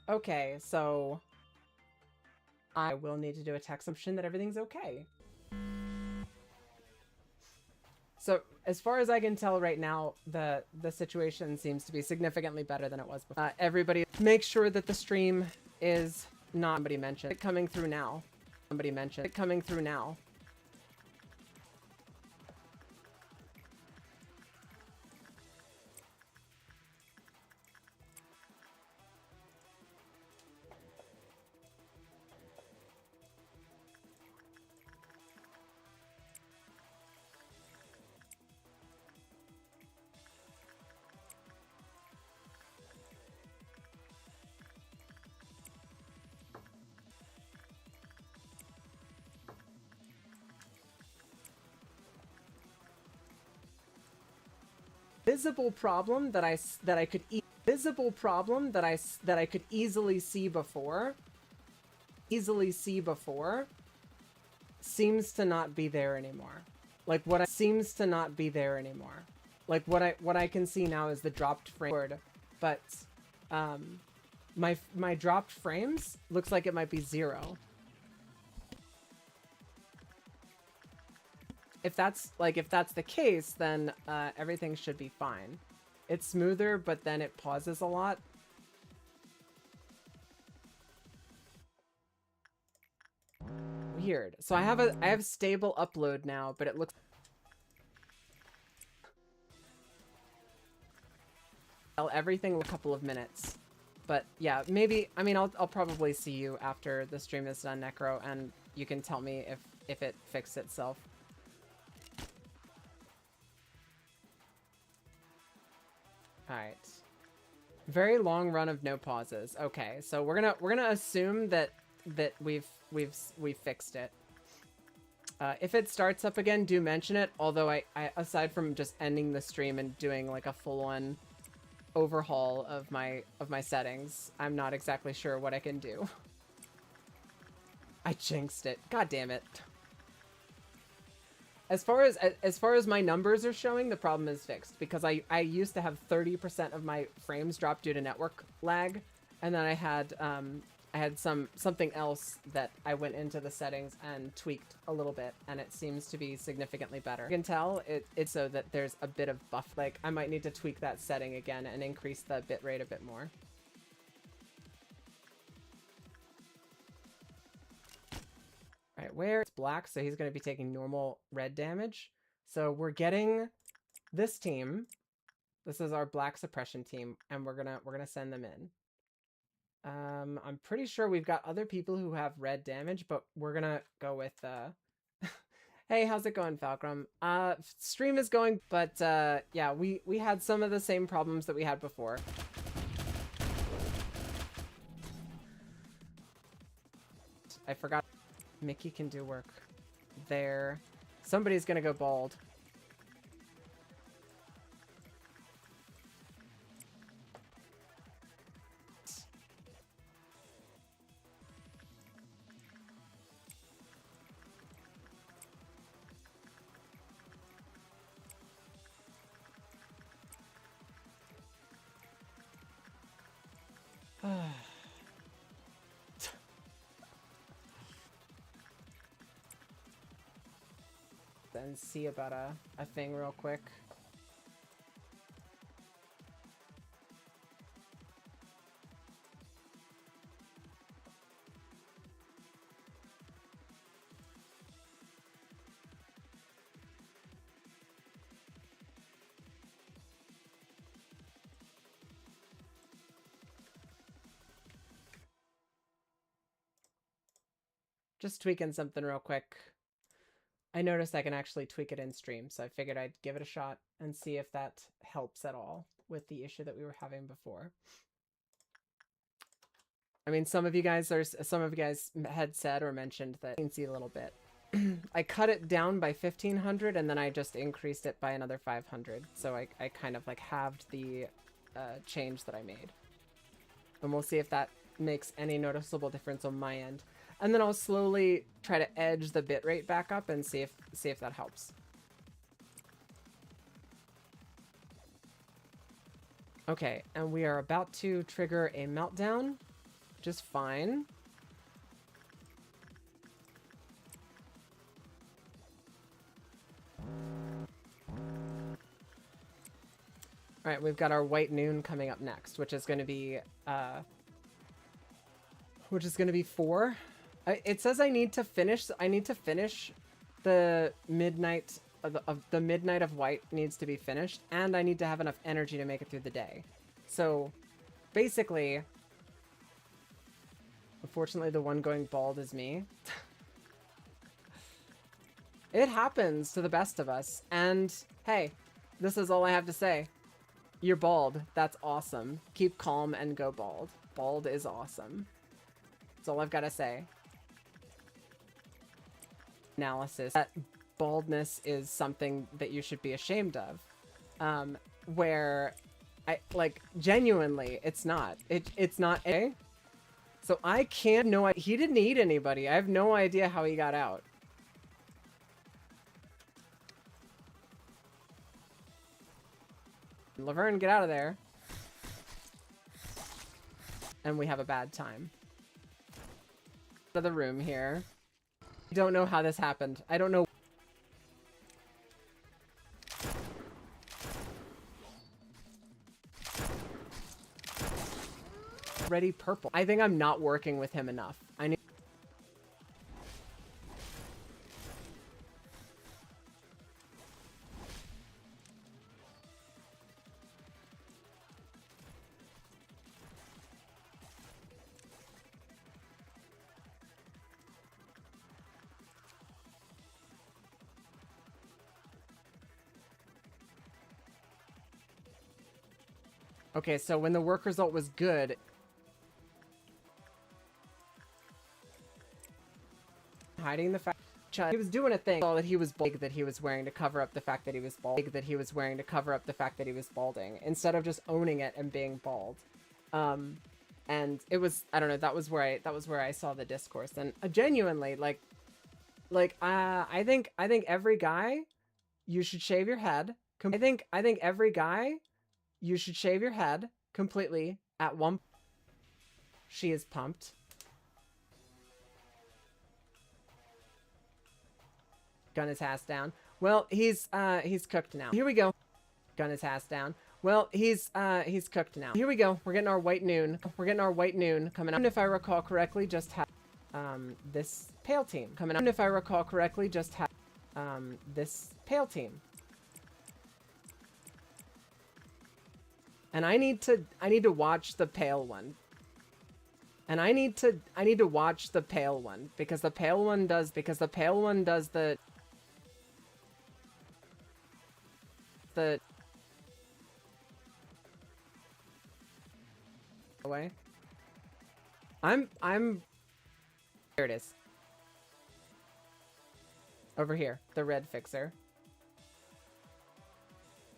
Okay, so I will need to do a text assumption that everything's okay. So as far as I can tell right now, the situation seems to be significantly better than it was before. Everybody make sure that the stream is not somebody mentioned it coming through now. Somebody mentioned it coming through now. Visible problem that I could visible problem that I could easily see before seems to not be there anymore. Like what I seems to not be there anymore. Like what I can see now is the dropped frame, but my dropped frames looks like it might be 0. If that's the case, then everything should be fine. It's smoother, but then it pauses a lot. Weird. So I have stable upload now, but it looks everything in a couple of minutes. But yeah, maybe, I mean, I'll probably see you after the stream is done, Necro, and you can tell me if it fixed itself. All right. Very long run of no pauses. Okay, so we're gonna assume that we've fixed it. If it starts up again, do mention it. Although I aside from just ending the stream and doing like a full-on overhaul of my settings, I'm not exactly sure what I can do. I jinxed it. God damn it. As far as my numbers are showing, the problem is fixed because I used to have 30% of my frames drop due to network lag, and then I had something else that I went into the settings and tweaked a little bit, and it seems to be significantly better. You can tell it's so that there's a bit of buff. Like I might need to tweak that setting again and increase the bitrate a bit more. Right, where it's black, so he's going to be taking normal red damage. So we're getting this team. This is our black suppression team, and we're gonna send them in. I'm pretty sure we've got other people who have red damage, but we're gonna go with Hey, how's it going, Falcrum? Stream is going, but yeah, we had some of the same problems that we had before. I forgot. Mickey can do work there. Somebody's gonna go bald. Then see about a thing real quick. Just tweaking something real quick. I noticed I can actually tweak it in stream, so I figured I'd give it a shot and see if that helps at all with the issue that we were having before. I mean, some of you guys had said or mentioned that you can see a little bit. I cut it down by 1,500 and then I just increased it by another 500. So I kind of like halved the change that I made. And we'll see if that makes any noticeable difference on my end. And then I'll slowly try to edge the bitrate back up and see if that helps. Okay, and we are about to trigger a meltdown, which is fine. All right, we've got our white noon coming up next, which is going to be 4. It says I need to finish the midnight of the midnight of white needs to be finished, and I need to have enough energy to make it through the day. So basically, unfortunately, the one going bald is me. It happens to the best of us. And hey, this is all I have to say. You're bald. That's awesome. Keep calm and go bald. Bald is awesome. That's all I've got to say. Analysis. That baldness is something that you should be ashamed of. Where genuinely, it's not. It's not a. So I can't know. He didn't eat anybody. I have no idea how he got out. Laverne, get out of there. And we have a bad time. Out of the room here. I don't know how this happened. I don't know. Ready purple. I think I'm not working with him enough. I need. Okay, so when the work result was good, hiding the fact he was doing a thing that he was bald, that he was wearing to cover up the fact that he was bald, that he was wearing to cover up the fact that he was balding, instead of just owning it and being bald. And it was, I don't know, that was where I saw the discourse, and genuinely I think every guy, you should shave your head. I think every guy, you should shave your head completely at one. She is pumped. Gun his ass down. Well, he's cooked now. Here we go. Gun his ass down. Well, he's cooked now. Here we go. We're getting our white noon. We're getting our white noon coming up. And if I recall correctly, just have this pale team coming up. And if I recall correctly, just have this pale team. And I need to watch the pale one. And I need to watch the pale one, because the pale one does the away. I'm there it is. Over here, the red fixer.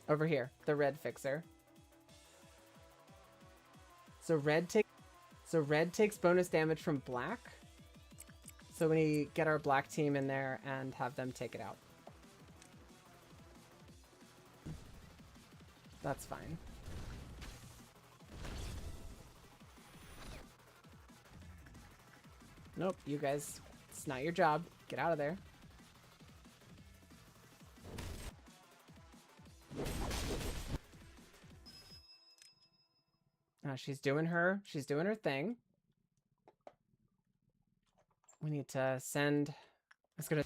Over here, the red fixer. So red takes bonus damage from black. So we get our black team in there and have them take it out. That's fine. Nope, you guys, it's not your job. Get out of there. She's doing her thing. We need to send. It's gonna.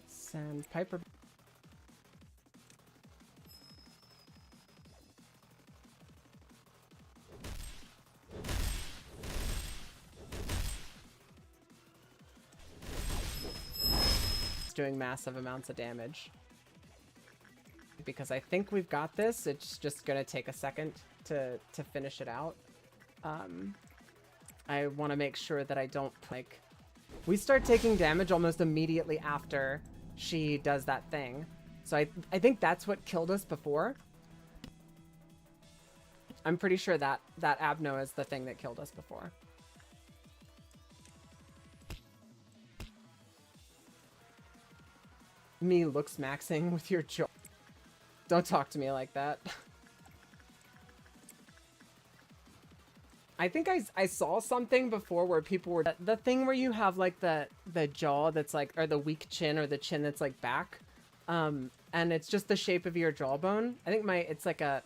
Send Piper. Doing massive amounts of damage. Because I think we've got this. It's just gonna take a second to finish it out. I want to make sure that I don't we start taking damage almost immediately after she does that thing. So I think that's what killed us before. I'm pretty sure that Abno is the thing that killed us before. Me looks maxing with your jaw. Don't talk to me like that. I think I saw something before where people were the thing where you have like the jaw that's like, or the weak chin, or the chin that's like back, and it's just the shape of your jawbone. I think it's like a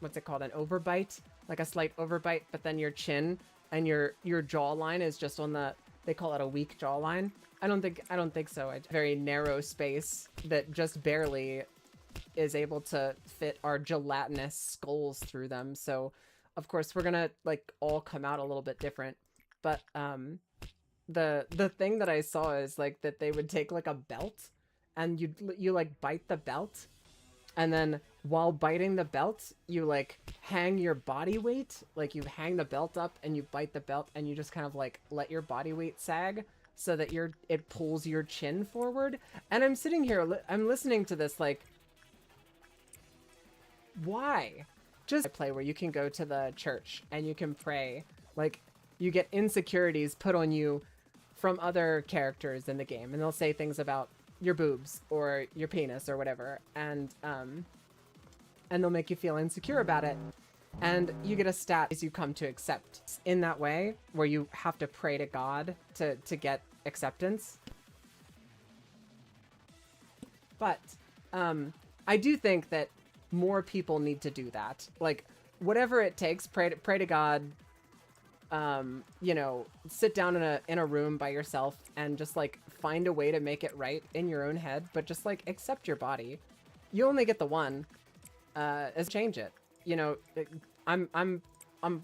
what's it called, an overbite, like a slight overbite, but then your chin and your jawline is just on the, they call it a weak jawline. I don't think so. A very narrow space that just barely is able to fit our gelatinous skulls through them. So of course we're gonna like all come out a little bit different. But the thing that I saw is like that they would take like a belt and you like bite the belt, and then while biting the belt you like hang your body weight, like you hang the belt up and you bite the belt and you just kind of like let your body weight sag so that it pulls your chin forward. And I'm sitting here, I'm listening to this like, why? Just play where you can go to the church and you can pray. Like, you get insecurities put on you from other characters in the game, and they'll say things about your boobs or your penis or whatever, and they'll make you feel insecure about it. And you get a stat as you come to accept in that way, where you have to pray to God to get acceptance. But I do think that more people need to do that. Like, whatever it takes, pray to God. You know, sit down in a room by yourself and just like find a way to make it right in your own head, but just like accept your body. You only get the one. Change it. You know, I'm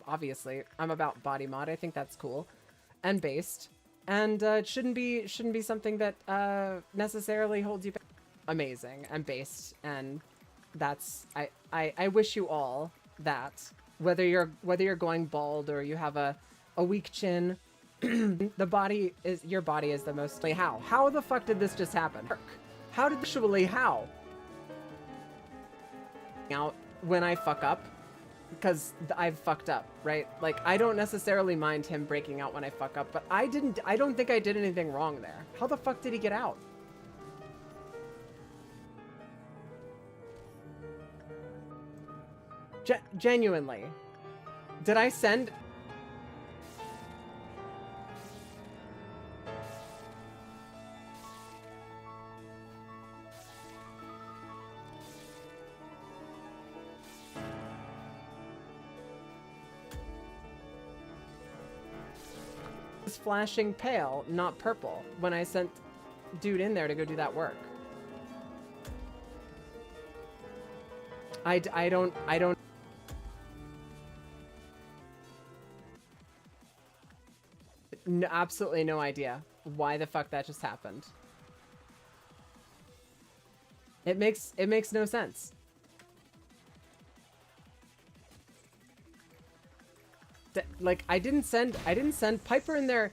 obviously I'm about body mod. I think that's cool and based, and it shouldn't be something that necessarily holds you back. Amazing and based, and that's I wish you all that, whether you're going bald or you have a weak chin. Your body is the most. How the fuck did this just happen? How did actually how out when I fuck up, because I've fucked up, right? Like, I don't necessarily mind him breaking out when I fuck up, but I don't think I did anything wrong there. How the fuck did he get out? Genuinely, did I send? Was flashing pale, not purple, when I sent dude in there to go do that work. I don't. No, absolutely no idea why the fuck that just happened. It makes no sense. Like, I didn't send Piper in there.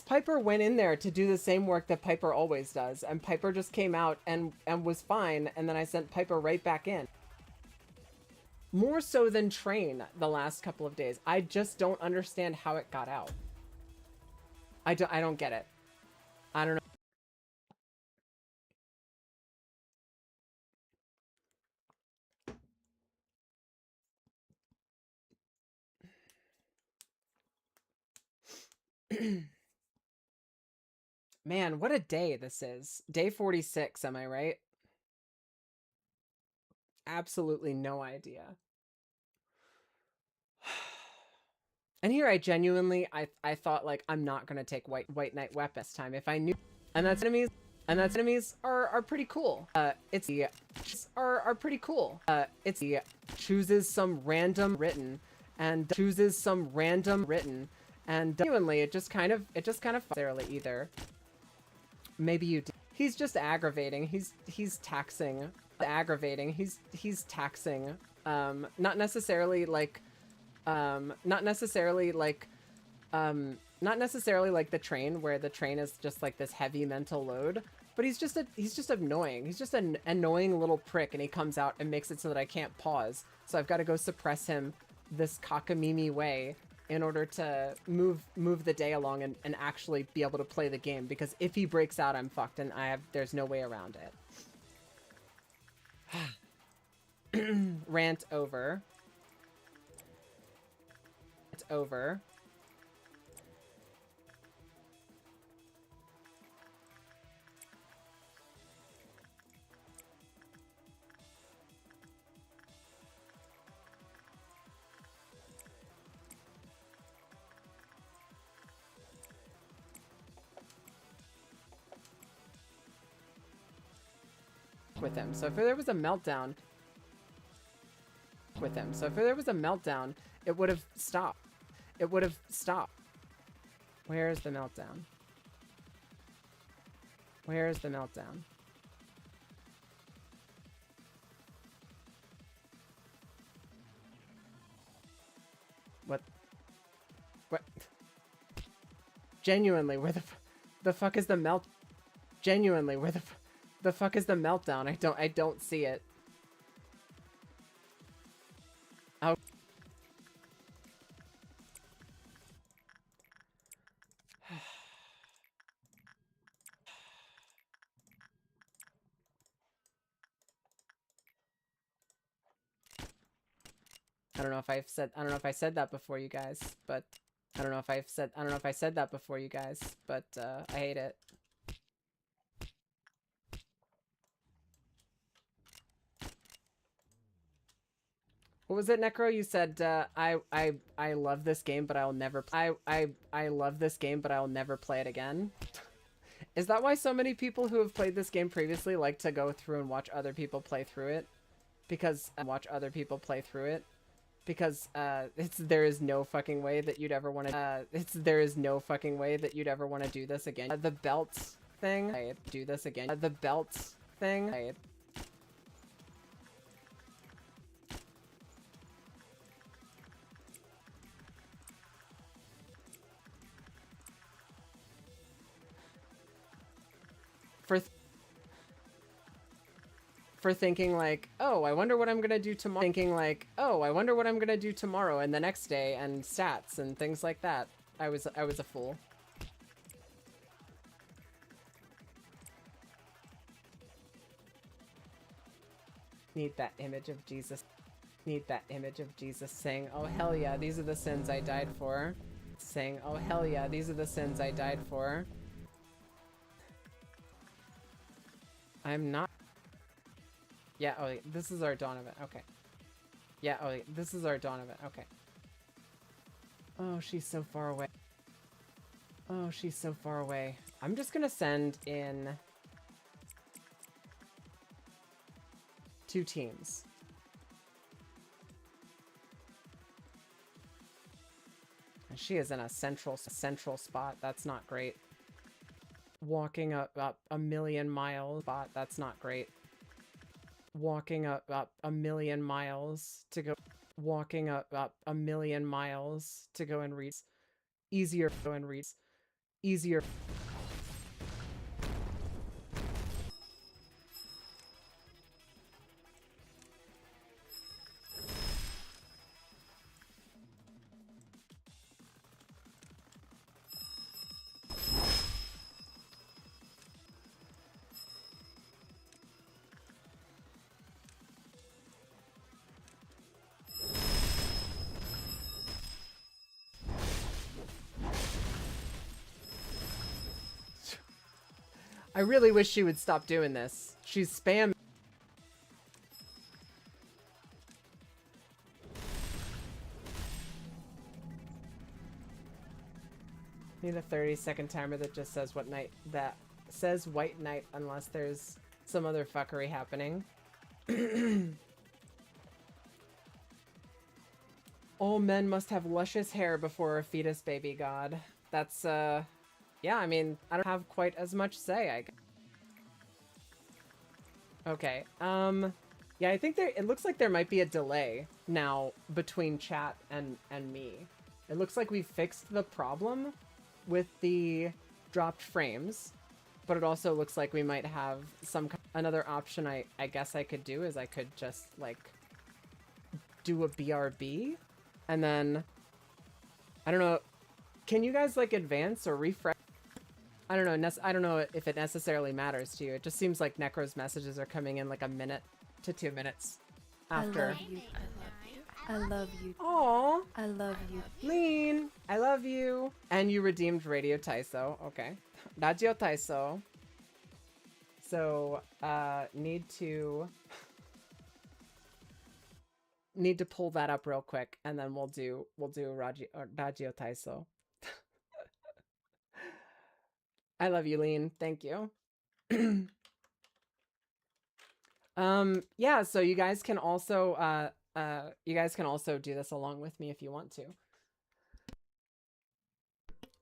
Piper went in there to do the same work that Piper always does, and Piper just came out and was fine, and then I sent Piper right back in. More so than Train the last couple of days. I just don't understand how it got out. I don't get it. I don't know. Man, what a day this is. Day 46, am I right? Absolutely no idea. And here I genuinely, I thought, like, I'm not gonna take White Knight weapon this time if I knew. And that's enemies are pretty cool. It's pretty cool. It's chooses some random written and genuinely it just kind of necessarily either. Maybe you do. He's just aggravating. He's taxing. Aggravating. He's taxing. Not necessarily like the Train, where the Train is just like this heavy mental load, but he's just annoying. He's just an annoying little prick, and he comes out and makes it so that I can't pause. So I've got to go suppress him this cockamamie way in order to move the day along and actually be able to play the game, because if he breaks out, I'm fucked, and there's no way around it. Rant over. It's over. With him. So if there was a meltdown with him. So if there was a meltdown, it would have stopped. It would have stopped. Where is the meltdown? Where is the meltdown? What? What? Genuinely, where the fuck is the melt? Genuinely, where the fuck is the meltdown? I don't see it. Oh. I don't know if I said that before, you guys, but I don't know if I said that before, you guys, but I hate it. What was it, Necro? You said I love this game, but I'll never I love this game, but I'll never play it again. Is that why so many people who have played this game previously like to go through and watch other people play through it? Because there is no fucking way that you'd ever want to there is no fucking way that you'd ever want to do this again. The belt thing. I do this again. The belt thing. For thinking like, oh, I wonder what I'm gonna do tomorrow. Thinking like, oh, I wonder what I'm gonna do tomorrow and the next day, and stats and things like that. I was a fool. Need that image of Jesus. Need that image of Jesus saying, oh hell yeah, these are the sins I died for. Saying, oh hell yeah, these are the sins I died for. I'm not. Yeah, oh, this is our dawn event. Okay. Yeah, oh, this is our dawn event. Okay. Oh, she's so far away. Oh, she's so far away. I'm just gonna send in 2 teams. And she is in a central spot. That's not great. Walking up a million miles spot. That's not great. Walking up a million miles to go. Walking up a million miles to go and read. Easier to go and read. Easier. I really wish she would stop doing this. She's spam. Need a 30-second timer that just says what night, that says white night unless there's some other fuckery happening. All men must have luscious hair before a fetus baby god. That's yeah, I mean, I don't have quite as much say, I guess. Okay, yeah, I think it looks like there might be a delay now between chat and me. It looks like we fixed the problem with the dropped frames, but it also looks like we might have another option I guess I could do is I could just, like, do a BRB And then, I don't know, can you guys like advance or refresh? I don't know. I don't know if it necessarily matters to you. It just seems like Necro's messages are coming in like a minute to 2 minutes after. I love you. I love you. I love you. Aww. I love you. Lean, I love you. And you redeemed Radio Taiso. Okay. Radio Taiso. So, need to pull that up real quick, and then we'll do Radio Taiso. I love you, Lean. Thank you. Yeah, so you guys can also do this along with me if you want to.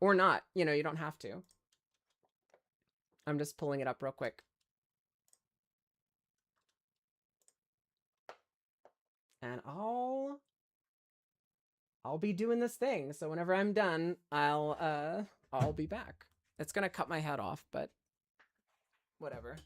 Or not, you know, you don't have to. I'm just pulling it up real quick. And I'll be doing this thing. So whenever I'm done, I'll be back. It's gonna cut my head off, but whatever.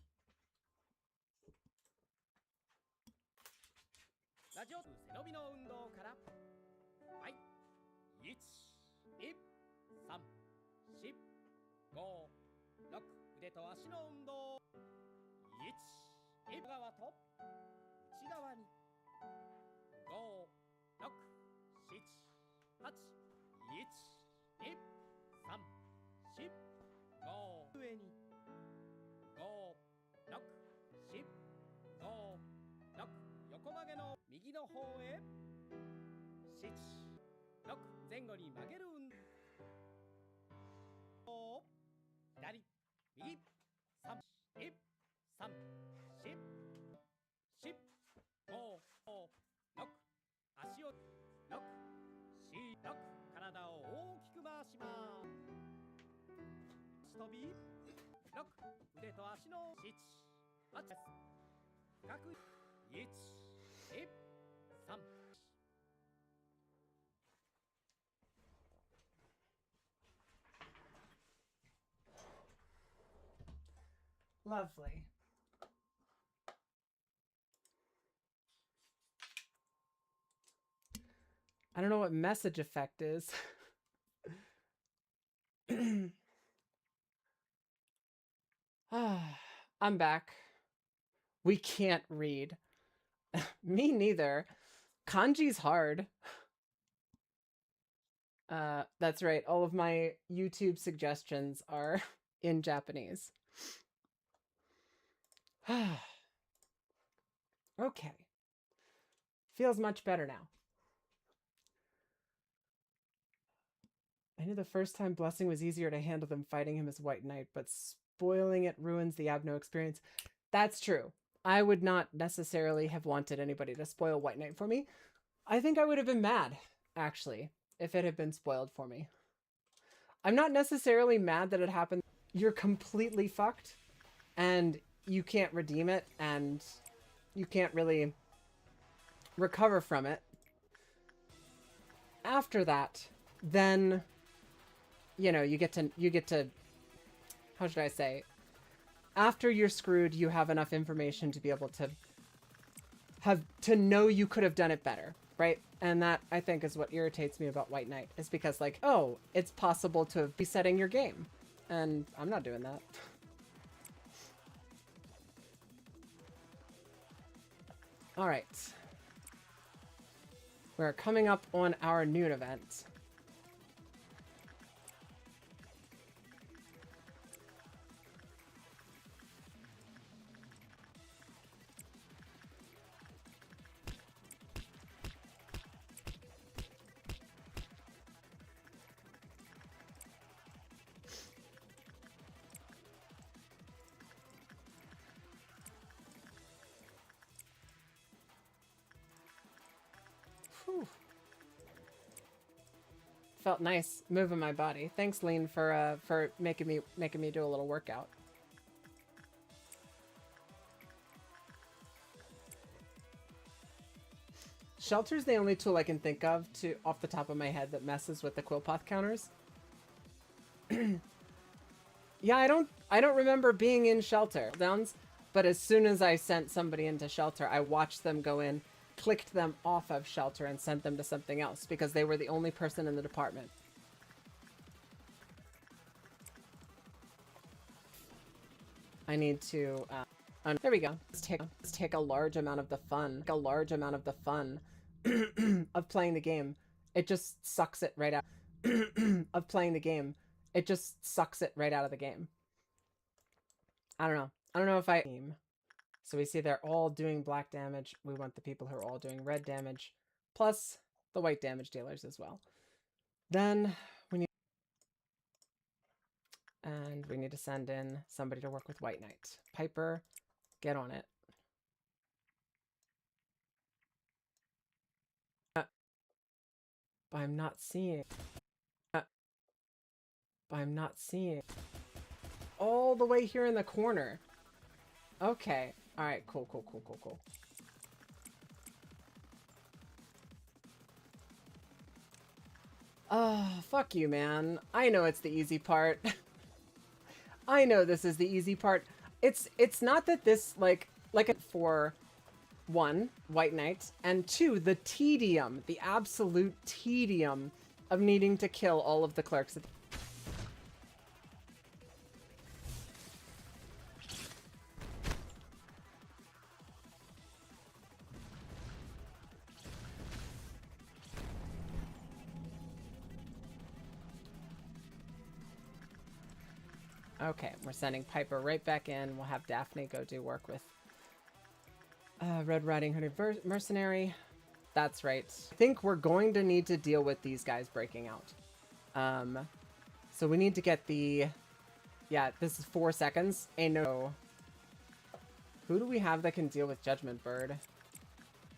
Lovely. I don't know what message effect is. I'm back. We can't read. Me neither. Kanji's hard. That's right. All of my YouTube suggestions are in Japanese. Okay. Feels much better now. I knew the first time Blessing was easier to handle than fighting him as White Knight, but spoiling it ruins the Abno experience. That's true. I would not necessarily have wanted anybody to spoil White Knight for me. I think I would have been mad, actually, if it had been spoiled for me. I'm not necessarily mad that it happened. You're completely fucked, and you can't redeem it, and you can't really recover from it. After that, then, you know, you get to, how should I say? After you're screwed, you have enough information to be able to know you could have done it better, right? And that, I think, is what irritates me about White Knight, is because, like, oh, it's possible to be resetting your game. And I'm not doing that. All right. We're coming up on our noon event. Whew. Felt nice moving my body. Thanks, Lean, for making me do a little workout. Shelter's the only tool I can think of off the top of my head that messes with the Quillpath counters. Yeah, I don't remember being in Shelter downs, but as soon as I sent somebody into Shelter, I watched them go in, clicked them off of shelter and sent them to something else because they were the only person in the department. I need to, there we go. Let's take a large amount of the fun, of playing the game. It just sucks it right out of playing the game. It just sucks it right out of the game. I don't know. I don't know if I team. So we see they're all doing black damage. We want the people who are all doing red damage, plus the white damage dealers as well. Then we need to send in somebody to work with White Knight. Piper, get on it. I'm not seeing. I'm not seeing. All the way here in the corner. Okay. All right. Cool. Oh, fuck you, man. I know it's the easy part. I know this is the easy part. It's not that this for one, White Knight, and two, the tedium, the absolute tedium of needing to kill all of the clerks. Okay, we're sending Piper right back in. We'll have Daphne go do work with Red Riding Hood Mercenary. That's right. I think we're going to need to deal with these guys breaking out. So we need to get the... Yeah, this is 4 seconds. Ain't no... Who do we have that can deal with Judgment Bird?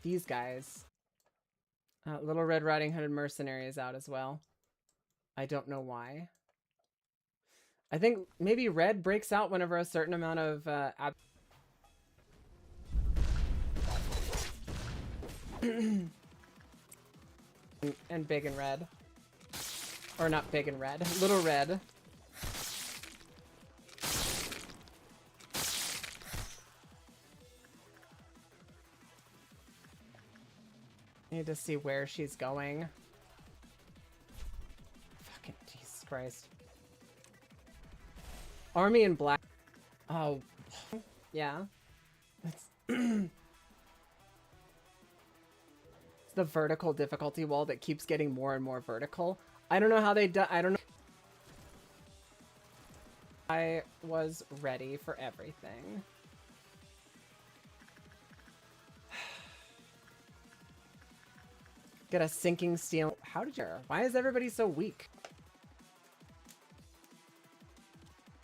These guys. Little Red Riding Hooded Mercenary is out as well. I don't know why. I think maybe red breaks out whenever a certain amount of and big and red. Or not big and red. Little red. Need to see where she's going. Fucking Jesus Christ. Army in black. Oh, yeah. It's it's the vertical difficulty wall that keeps getting more and more vertical. I don't know how they do. I don't know. I was ready for everything. Get a sinking steel. How did you? Why is everybody so weak?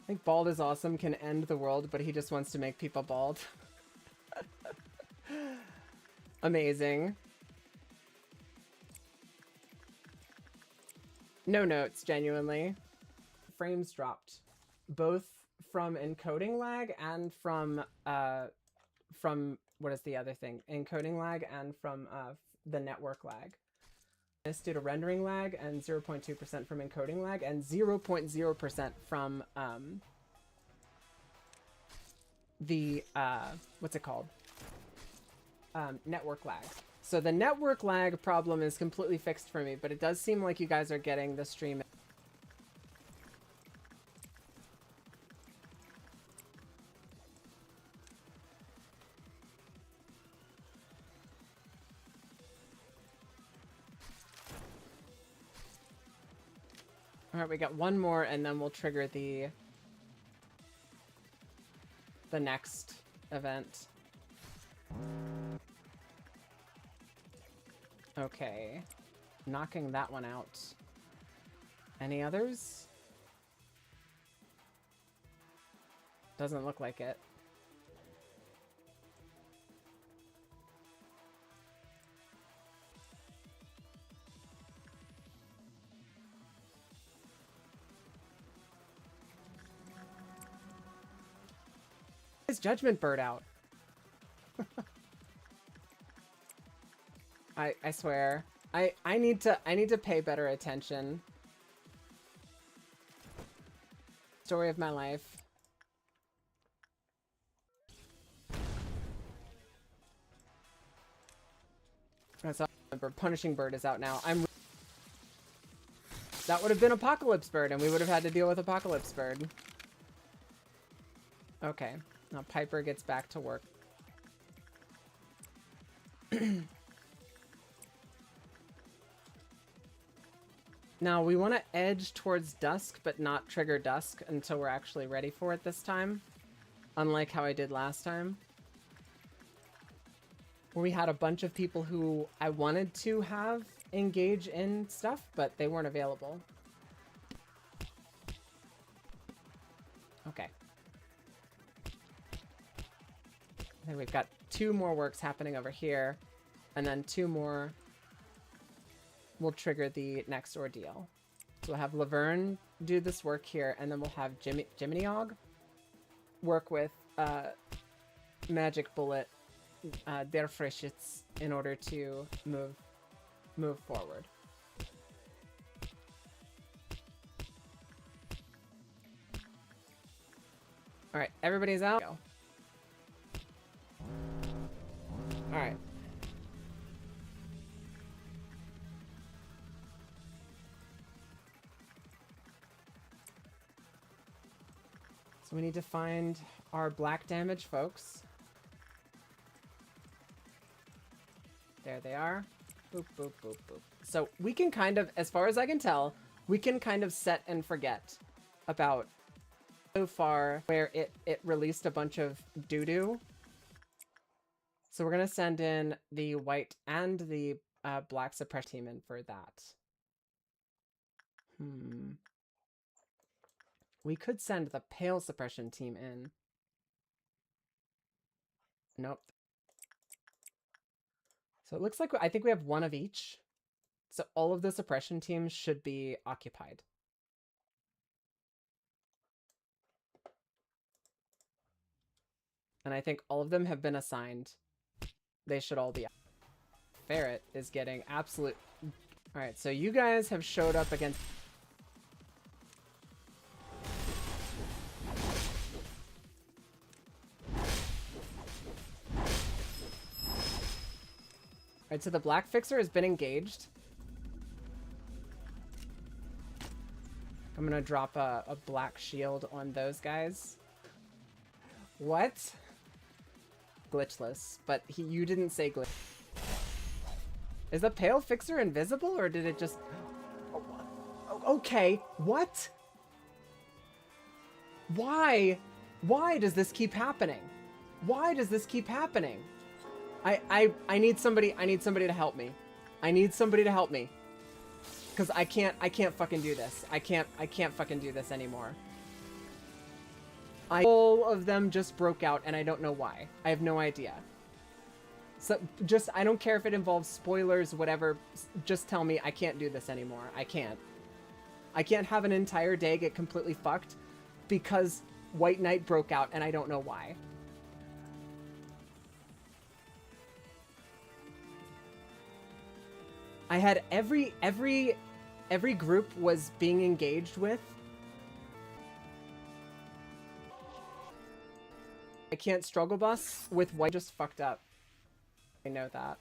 I think bald is awesome, can end the world, but he just wants to make people bald. Amazing. No notes, genuinely. Frames dropped. Both from encoding lag and from what is the other thing? Encoding lag and from the network lag. It's due to rendering lag and 0.2% from encoding lag and 0.0% from the what's it called? Network lag. So the network lag problem is completely fixed for me, but it does seem like you guys are getting the stream. All right, we got one more, and then we'll trigger the next event. Okay, knocking that one out. Any others? Doesn't look like it. Is Judgment Bird out? I swear. I need to pay better attention. Story of my life. That's all I remember. Punishing Bird is out now. That would have been Apocalypse Bird, and we would have had to deal with Apocalypse Bird. Okay. Now Piper gets back to work. Now, we want to edge towards dusk, but not trigger dusk until we're actually ready for it this time. Unlike how I did last time. Where we had a bunch of people who I wanted to have engage in stuff, but they weren't available. Okay. And we've got 2 more works happening over here. And then 2 more will trigger the next ordeal. So we'll have Laverne do this work here, and then we'll have Jiminy Og work with Magic Bullet, Der Frischitz, in order to move forward. All right, everybody's out. Go. All right. So we need to find our black damage folks. There they are. Boop, boop, boop, boop. So we can kind of, as far as I can tell, we can kind of set and forget about so far where it released a bunch of doo-doo. So we're going to send in the white and the black suppression team in for that. We could send the pale suppression team in. Nope. So it looks like I think we have 1 of each. So all of the suppression teams should be occupied. And I think all of them have been assigned. They should all be. Ferret is getting absolute... Alright, so you guys have showed up against... Alright, so the Black Fixer has been engaged. I'm gonna drop a black shield on those guys. What? Glitchless, but you didn't say glitch. Is the Pale Fixer invisible, or did it just... Oh, okay, what? Why? Why does this keep happening? Why does this keep happening? I need somebody to help me. I need somebody to help me. Cause I can't fucking do this. I can't fucking do this anymore. All of them just broke out and I don't know why. I have no idea. So just, I don't care if it involves spoilers, whatever, just tell me I can't do this anymore. I can't. I can't have an entire day get completely fucked because White Knight broke out and I don't know why. I had every group was being engaged with. I can't struggle bus with White just fucked up. I know that.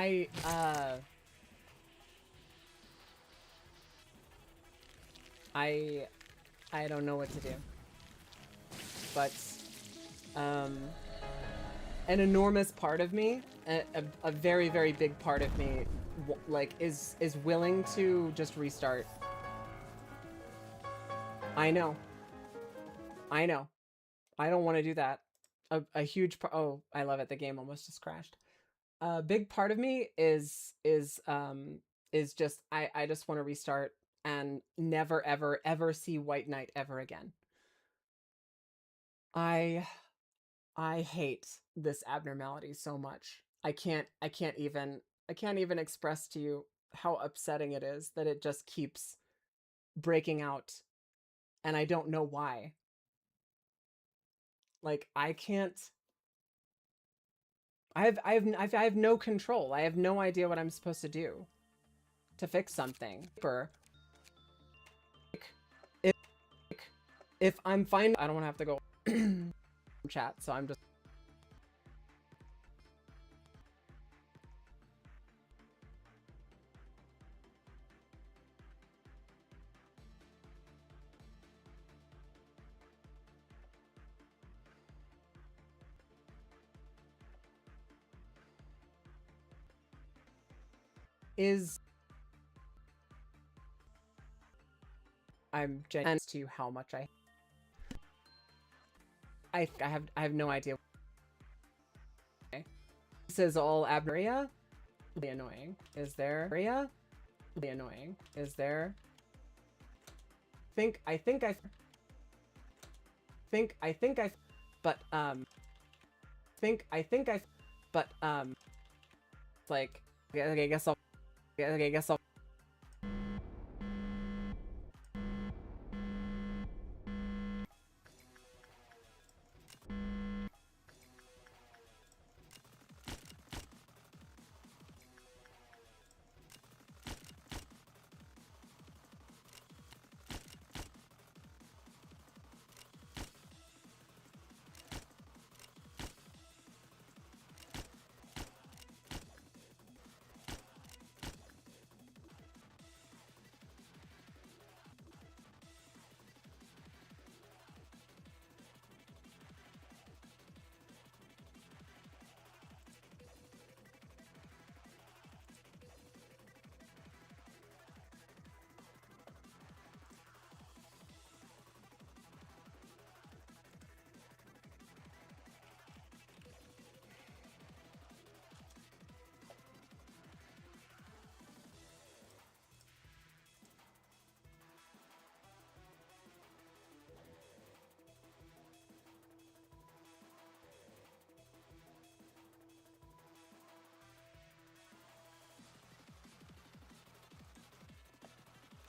I don't know what to do. But an enormous part of me, a very, very big part of me, like, is willing to just restart. I know. I know. I don't want to do that. A huge part. Oh, I love it. The game almost just crashed. A big part of me is just I just want to restart and never ever ever see White Knight ever again. I hate this abnormality so much. I can't even express to you how upsetting it is that it just keeps breaking out and I don't know why. Like I have no control. I have no idea what I'm supposed to do to fix something. If I'm fine, I don't want to have to go chat, so I'm just I'm genuine to how much I have no idea. This is all area. Really annoying. Is there area? Really annoying. Is there? I think I like okay, I guess I'll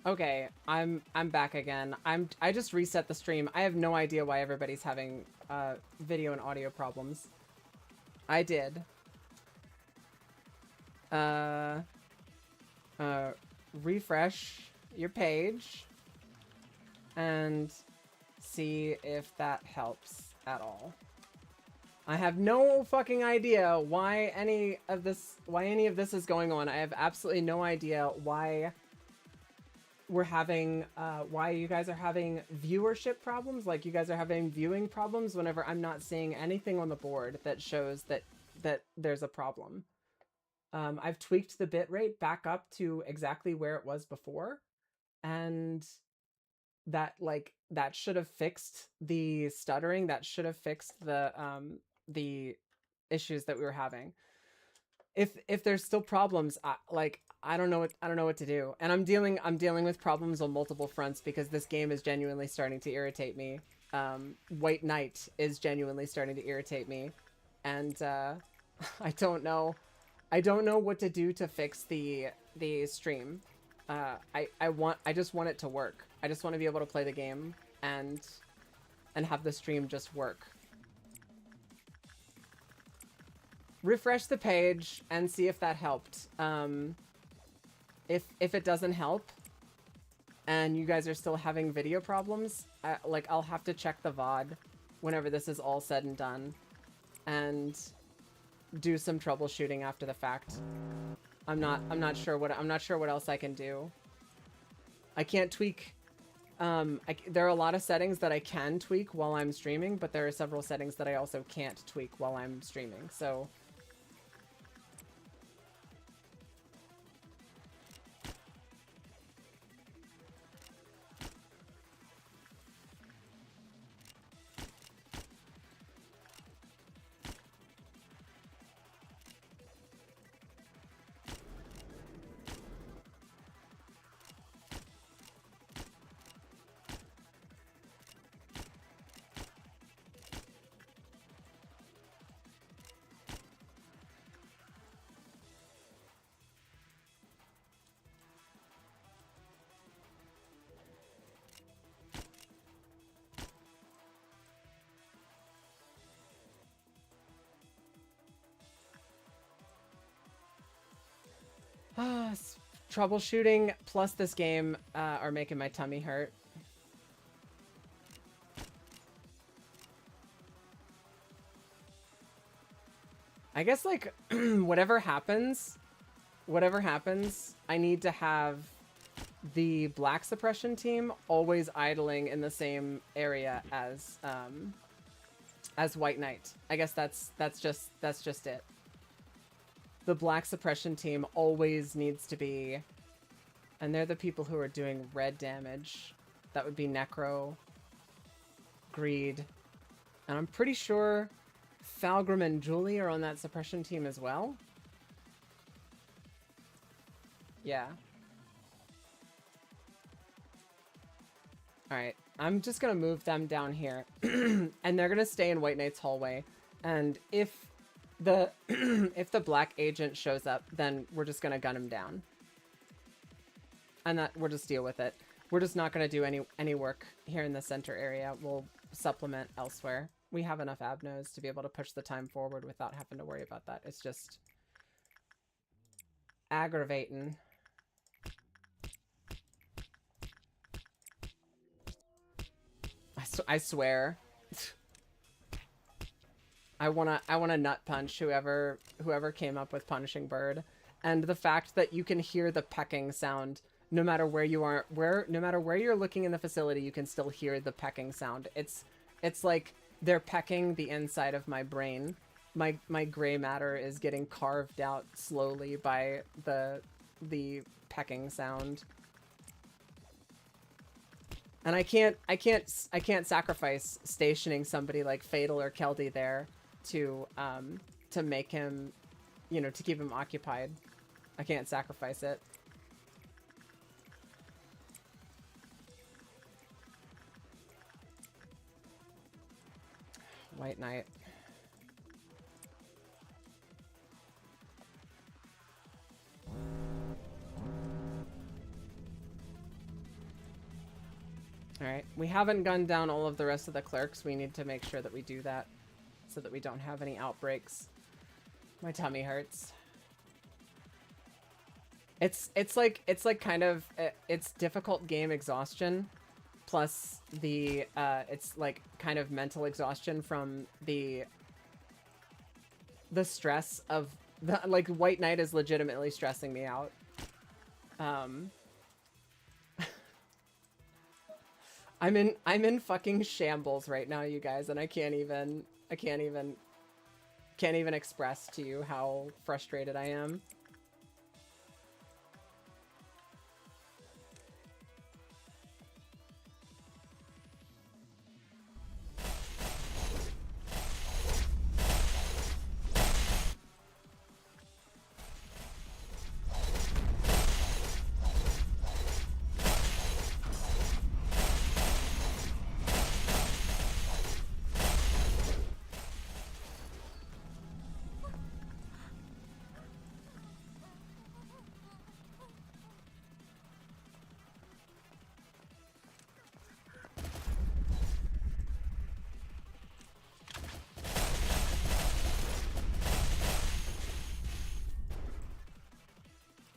Okay, I'm back again. I just reset the stream. I have no idea why everybody's having video and audio problems. I did. Refresh your page and see if that helps at all. I have no fucking idea why any of this is going on. I have absolutely no idea why we're having why you guys are having viewership problems, like you guys are having viewing problems whenever I'm not seeing anything on the board that shows that there's a problem. I've tweaked the bitrate back up to exactly where it was before, and that should have fixed the stuttering, that should have fixed the issues that we were having. If there's still problems, I don't know what to do. And I'm dealing with problems on multiple fronts because this game is genuinely starting to irritate me. White Knight is genuinely starting to irritate me. And I don't know what to do to fix the stream. I just want it to work. I just want to be able to play the game and have the stream just work. Refresh the page and see if that helped. If it doesn't help and you guys are still having video problems, I'll have to check the VOD whenever this is all said and done and do some troubleshooting after the fact. I'm not sure what else I can do. I can't tweak. There are a lot of settings that I can tweak while I'm streaming, but there are several settings that I also can't tweak while I'm streaming. So troubleshooting plus this game are making my tummy hurt. I guess, like, whatever happens, I need to have the black suppression team always idling in the same area as White Knight. I guess that's just it. The black suppression team always needs to be, and they're the people who are doing red damage. That would be Necro, Greed, and I'm pretty sure Falgrim and Julie are on that suppression team as well. Yeah. Alright, I'm just gonna move them down here. And they're gonna stay in White Knight's hallway. And if the if the black agent shows up, then we're just gonna gun him down. And that we'll just deal with it. We're just not gonna do any work here in the center area. We'll supplement elsewhere. We have enough Abnos to be able to push the time forward without having to worry about that. It's just aggravating. I swear. I wanna nut punch whoever came up with Punishing Bird. And the fact that you can hear the pecking sound no matter where you are, no matter where you're looking in the facility, you can still hear the pecking sound. It's like they're pecking the inside of my brain. My gray matter is getting carved out slowly by the pecking sound. And I can't sacrifice stationing somebody like Fatal or Keldy there to make him, you know, to keep him occupied. I can't sacrifice it. White Knight. Alright, we haven't gunned down all of the rest of the clerks. We need to make sure that we do that so that we don't have any outbreaks. My tummy hurts. It's like kind of, it's difficult game exhaustion, plus the, it's like kind of mental exhaustion from the stress of, like, White Knight is legitimately stressing me out. I'm in fucking shambles right now, you guys, and I can't even express to you how frustrated I am.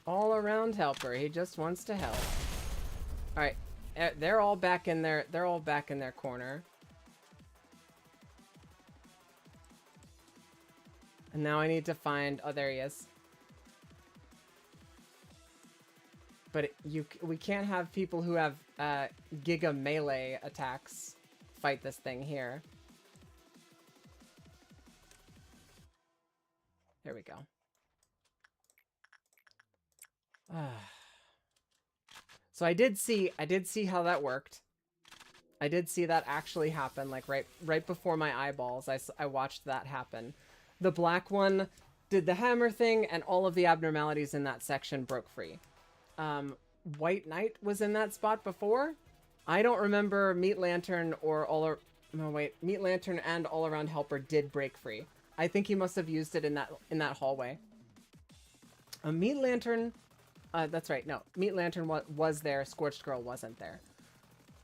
All-around helper. He just wants to help. All right, they're all back in their corner. And now I need to find... Oh, there he is. But we can't have people who have Giga melee attacks fight this thing here. There we go. So I did see how that worked. I did see that actually happen, like right before my eyeballs. I watched that happen. The black one did the hammer thing, and all of the abnormalities in that section broke free. White Knight was in that spot before. I don't remember Meat Lantern or Meat Lantern and All Around Helper did break free. I think he must have used it in that hallway. Meat Lantern, that's right. No, Meat Lantern was there. Scorched Girl wasn't there.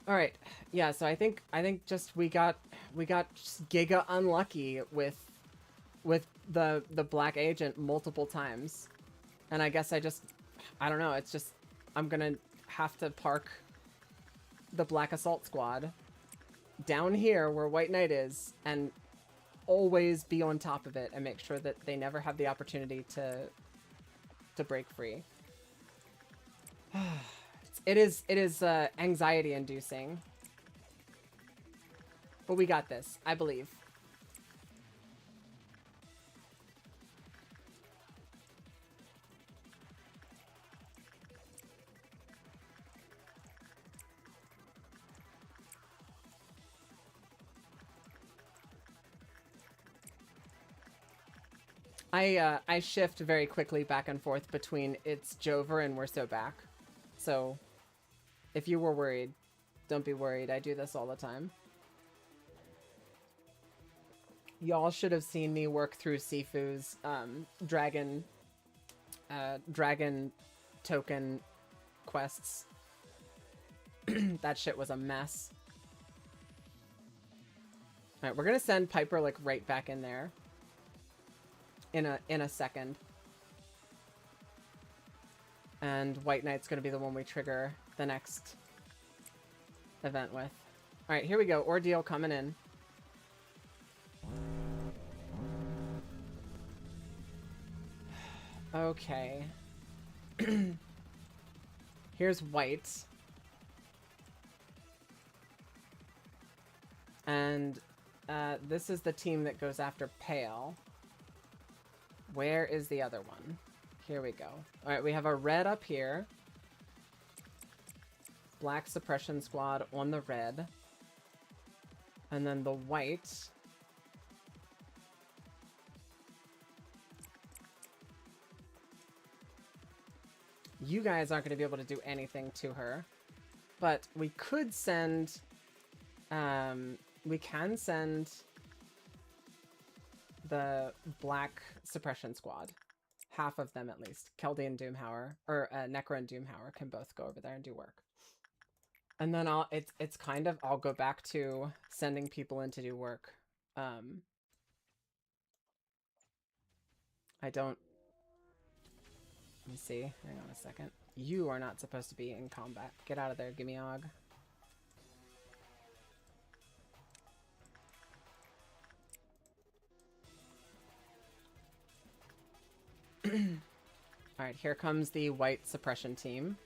All right, yeah. So I think just we got just giga unlucky with the black agent multiple times, and I guess I don't know. It's just I'm gonna have to park the Black Assault Squad down here where White Knight is, and always be on top of it and make sure that they never have the opportunity to break free. It is anxiety inducing, but we got this, I believe. I shift very quickly back and forth between it's Jover and We're So Back. So if you were worried, don't be worried. I do this all the time. Y'all should have seen me work through Sifu's dragon token quests. That shit was a mess. All right, we're gonna send Piper like right back in there in a second. And White Knight's gonna be the one we trigger the next event with. All right, here we go. Ordeal coming in. Okay. Here's White. And this is the team that goes after Pale. Where is the other one? Here we go. All right, we have a red up here. Black Suppression Squad on the red. And then the white. You guys aren't going to be able to do anything to her. But we could send... we can send the Black Suppression Squad. Half of them, at least. Keldy and Doomhauer, or Necro and Doomhauer can both go over there and do work. And then it's kind of, I'll go back to sending people in to do work. I don't... Let me see. Hang on a second. You are not supposed to be in combat. Get out of there, Gimme Og. Alright, here comes the white suppression team.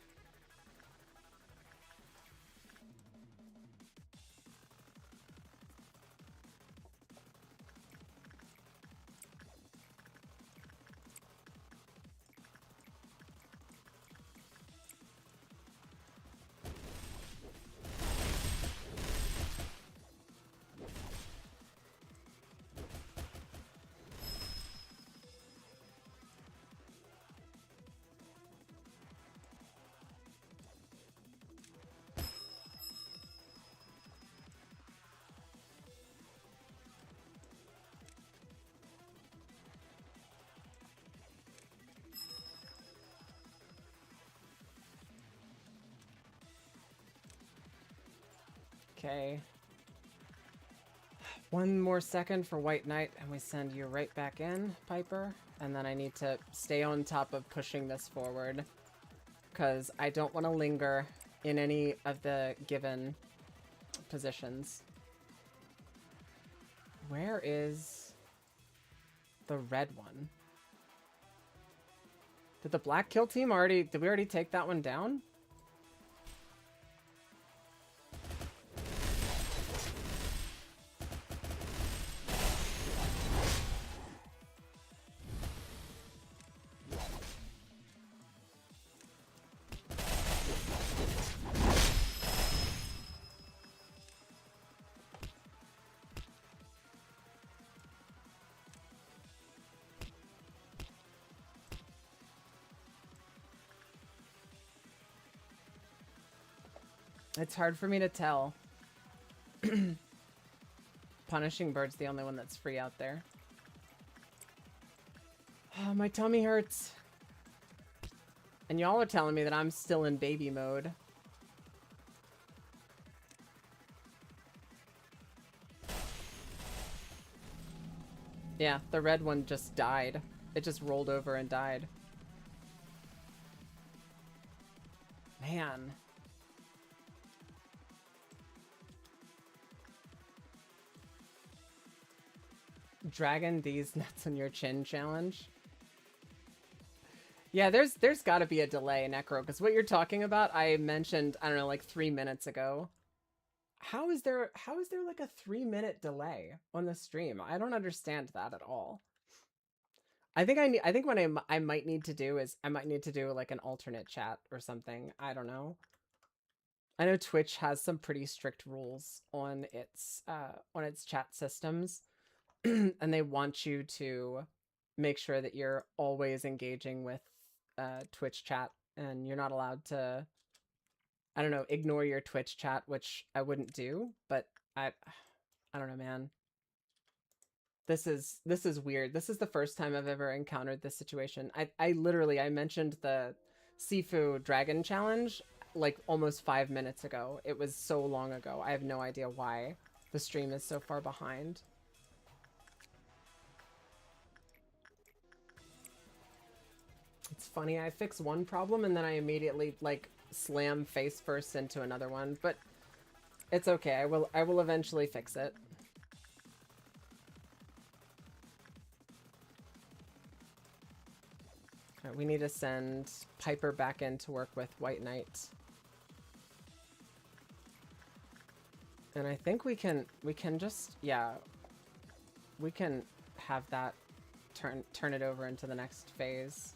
Okay. One more second for White Knight, and we send you right back in, Piper. And then I need to stay on top of pushing this forward, because I don't want to linger in any of the given positions. Where is... The red one. Did the black kill team already... Did we already take that one down? It's hard for me to tell. Punishing Bird's the only one that's free out there. Oh, my tummy hurts. And y'all are telling me that I'm still in baby mode. Yeah, the red one just died. It just rolled over and died. Man. Dragon these nuts on your chin challenge. Yeah, there's got to be a delay, Necro, because what you're talking about, I mentioned, I don't know, like 3 minutes ago. How is there like a 3-minute delay on the stream? I don't understand that at all. I think what I might need to do is I might need to do like an alternate chat or something. I don't know. I know Twitch has some pretty strict rules on its chat systems. And they want you to make sure that you're always engaging with Twitch chat, and you're not allowed to, I don't know, ignore your Twitch chat, which I wouldn't do, but I don't know, man. This is weird. This is the first time I've ever encountered this situation. I literally mentioned the Sifu Dragon Challenge like almost 5 minutes ago. It was so long ago. I have no idea why the stream is so far behind. It's funny, I fix one problem and then I immediately like slam face first into another one, but it's okay. I will eventually fix it. All right, we need to send Piper back in to work with White Knight. And I think we can just, yeah, we can have that turn it over into the next phase.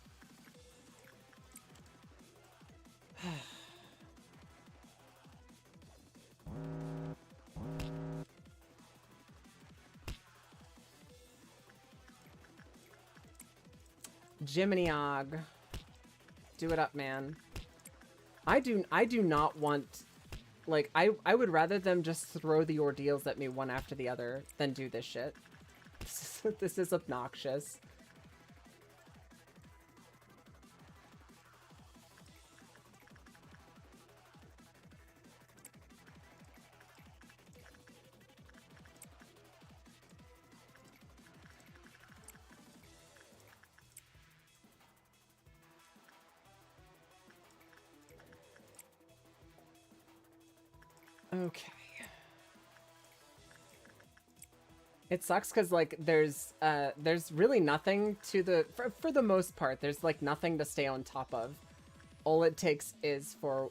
Jiminy Og. Do it up, man. I do not want, like, I would rather them just throw the ordeals at me one after the other than do this shit. This is obnoxious. Okay. It sucks because like there's really nothing to the for the most part. There's like nothing to stay on top of. All it takes is for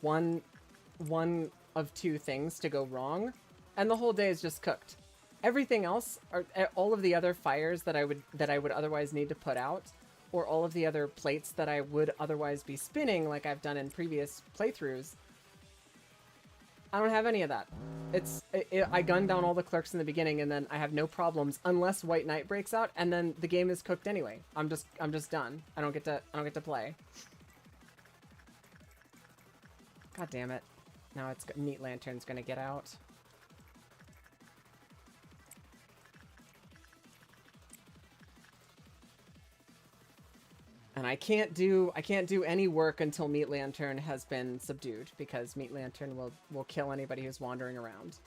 one of two things to go wrong, and the whole day is just cooked. Everything else, are all of the other fires that I would otherwise need to put out, or all of the other plates that I would otherwise be spinning like I've done in previous playthroughs. I don't have any of that. I gun down all the clerks in the beginning, and then I have no problems unless White Knight breaks out, and then the game is cooked anyway. I'm just done. I don't get to play. God damn it! Now it's Meat Lantern's gonna get out. And I can't do any work until Meat Lantern has been subdued, because Meat Lantern will kill anybody who's wandering around.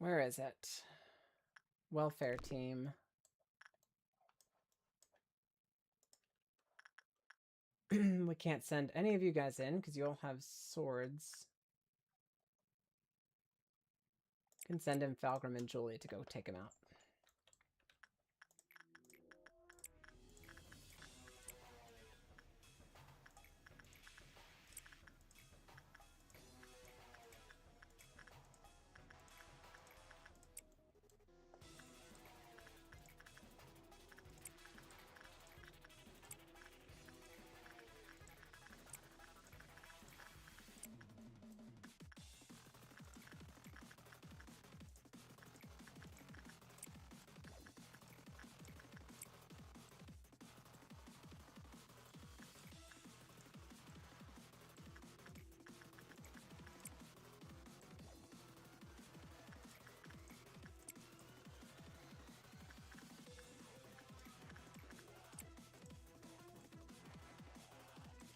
Where is it? Welfare team. We can't send any of you guys in because you all have swords. Can send in Falgrim and Julie to go take him out.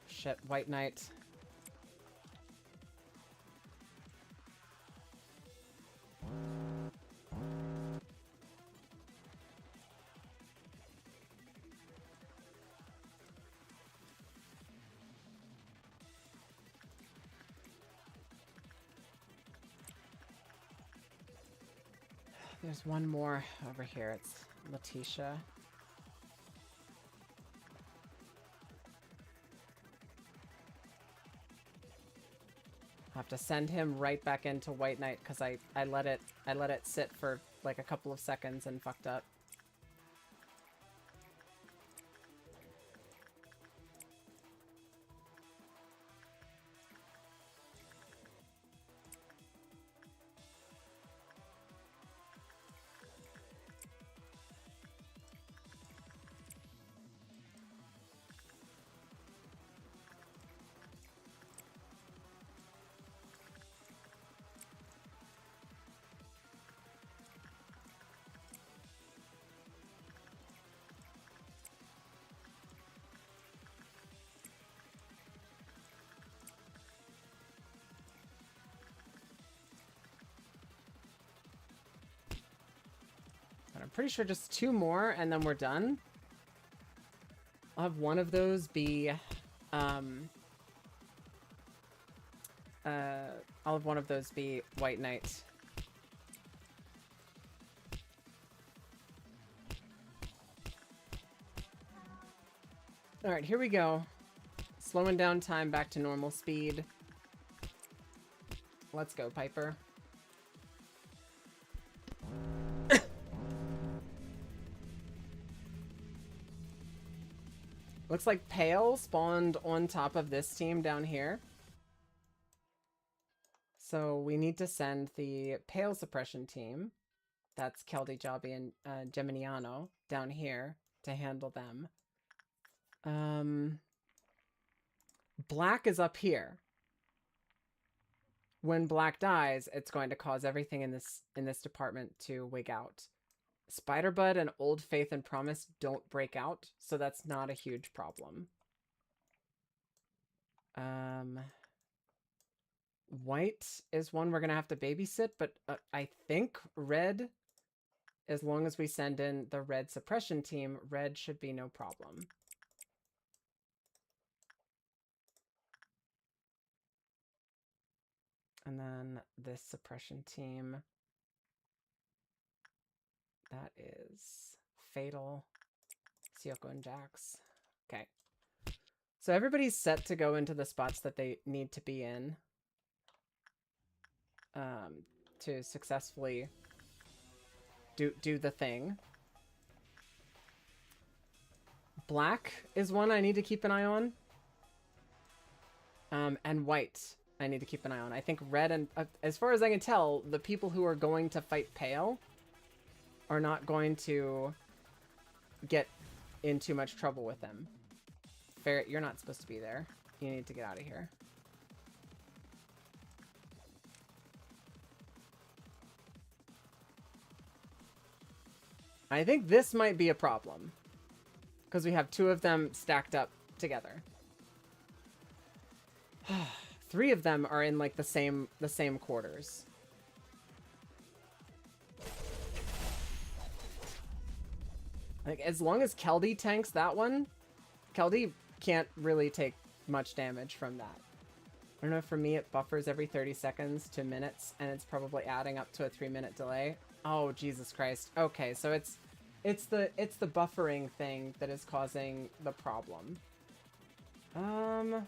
Shit, White Knight. There's one more over here. It's Letitia. I have to send him right back into White Knight because I let it sit for like a couple of seconds and fucked up. I'm pretty sure just 2 more and then we're done. I'll have one of those be, I'll have one of those be White Knight. All right, here we go. Slowing down time back to normal speed. Let's go, Piper. Looks like Pale spawned on top of this team down here. So we need to send the Pale suppression team, that's Keldy, Jobby, and Geminiano, down here to handle them. Black is up here. When Black dies, it's going to cause everything in this department to wig out. Spiderbud and Old Faith and Promise don't break out, so that's not a huge problem. White is one we're gonna have to babysit, but I think Red, as long as we send in the Red suppression team, Red should be no problem. And then this suppression team, that is Fatal, Sioko, and Jax. Okay. So everybody's set to go into the spots that they need to be in to successfully do the thing. Black is one I need to keep an eye on. And White I need to keep an eye on. I think Red and, as far as I can tell, the people who are going to fight Pale are not going to get in too much trouble with them. Ferret, you're not supposed to be there. You need to get out of here. I think this might be a problem, because we have 2 of them stacked up together. 3 of them are in like the same quarters. Like, as long as Keldy tanks that one, Keldy can't really take much damage from that. I don't know, for me it buffers every 30 seconds to minutes, and it's probably adding up to a 3-minute delay. Oh, Jesus Christ. Okay, so it's the buffering thing that is causing the problem. I'm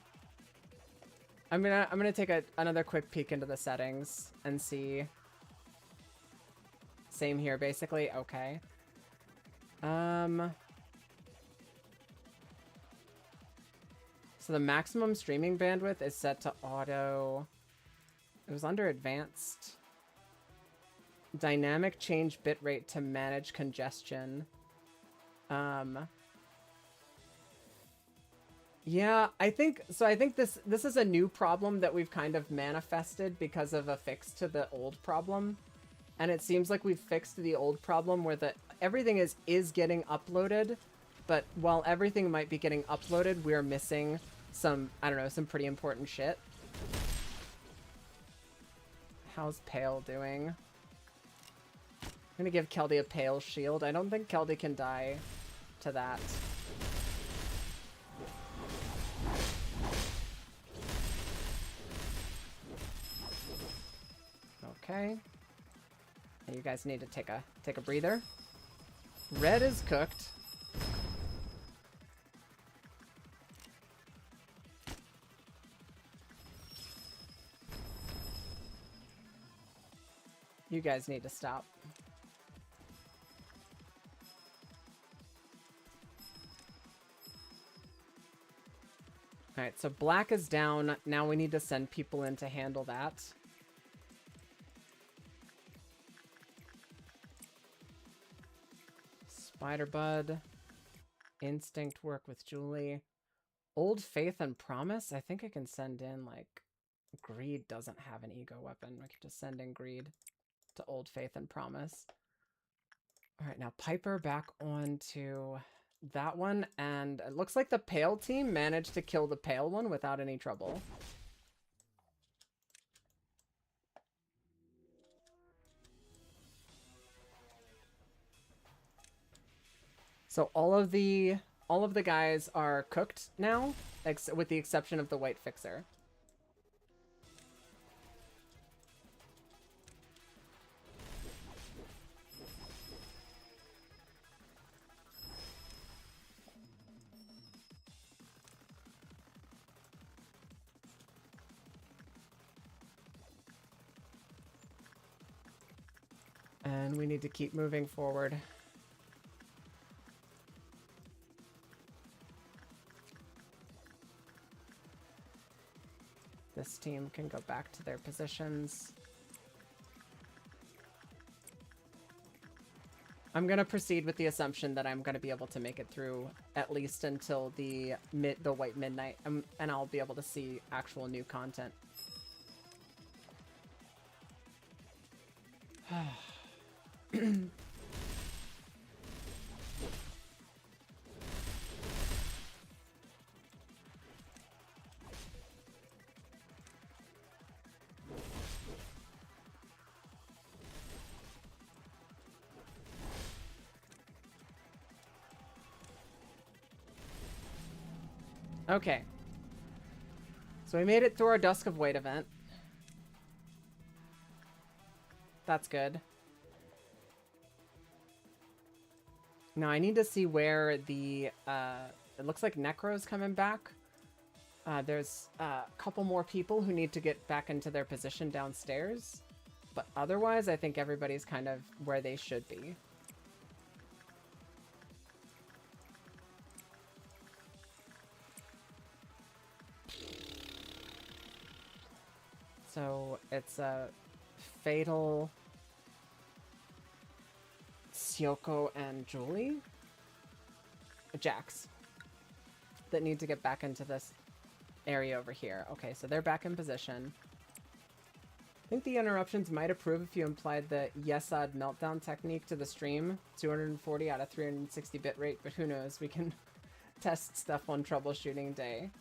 gonna take another quick peek into the settings and see. Same here, basically. Okay. So the maximum streaming bandwidth is set to auto. It was under advanced. Dynamic change bitrate to manage congestion. Yeah, I think this is a new problem that we've kind of manifested because of a fix to the old problem. And it seems like we've fixed the old problem where everything is getting uploaded, but while everything might be getting uploaded, we're missing some, I don't know, some pretty important shit. How's Pale doing? I'm gonna give Keldy a Pale shield. I don't think Keldy can die to that. Okay. You guys need to take a breather. Red is cooked. You guys need to stop. Alright, so black is down. Now we need to send people in to handle that. Spiderbud. Instinct work with Julie. Old Faith and Promise? I think I can send in, like... Greed doesn't have an ego weapon. I can just send in Greed to Old Faith and Promise. Alright, now Piper back onto that one. And it looks like the Pale team managed to kill the Pale one without any trouble. So all of the guys are cooked now, with the exception of the White Fixer. And we need to keep moving forward. This team can go back to their positions. I'm going to proceed with the assumption that I'm going to be able to make it through at least until the White Midnight, and I'll be able to see actual new content. Okay. So we made it through our Dusk of Wait event. That's good. Now I need to see where the, it looks like Necro's coming back. There's a couple more people who need to get back into their position downstairs. But otherwise, I think everybody's kind of where they should be. So it's a Fatal, Syoko, and Julie? Jax. That need to get back into this area over here. Okay, so they're back in position. I think the interruptions might approve if you implied the Yesod meltdown technique to the stream. 240 out of 360 bitrate, but who knows? We can test stuff on troubleshooting day.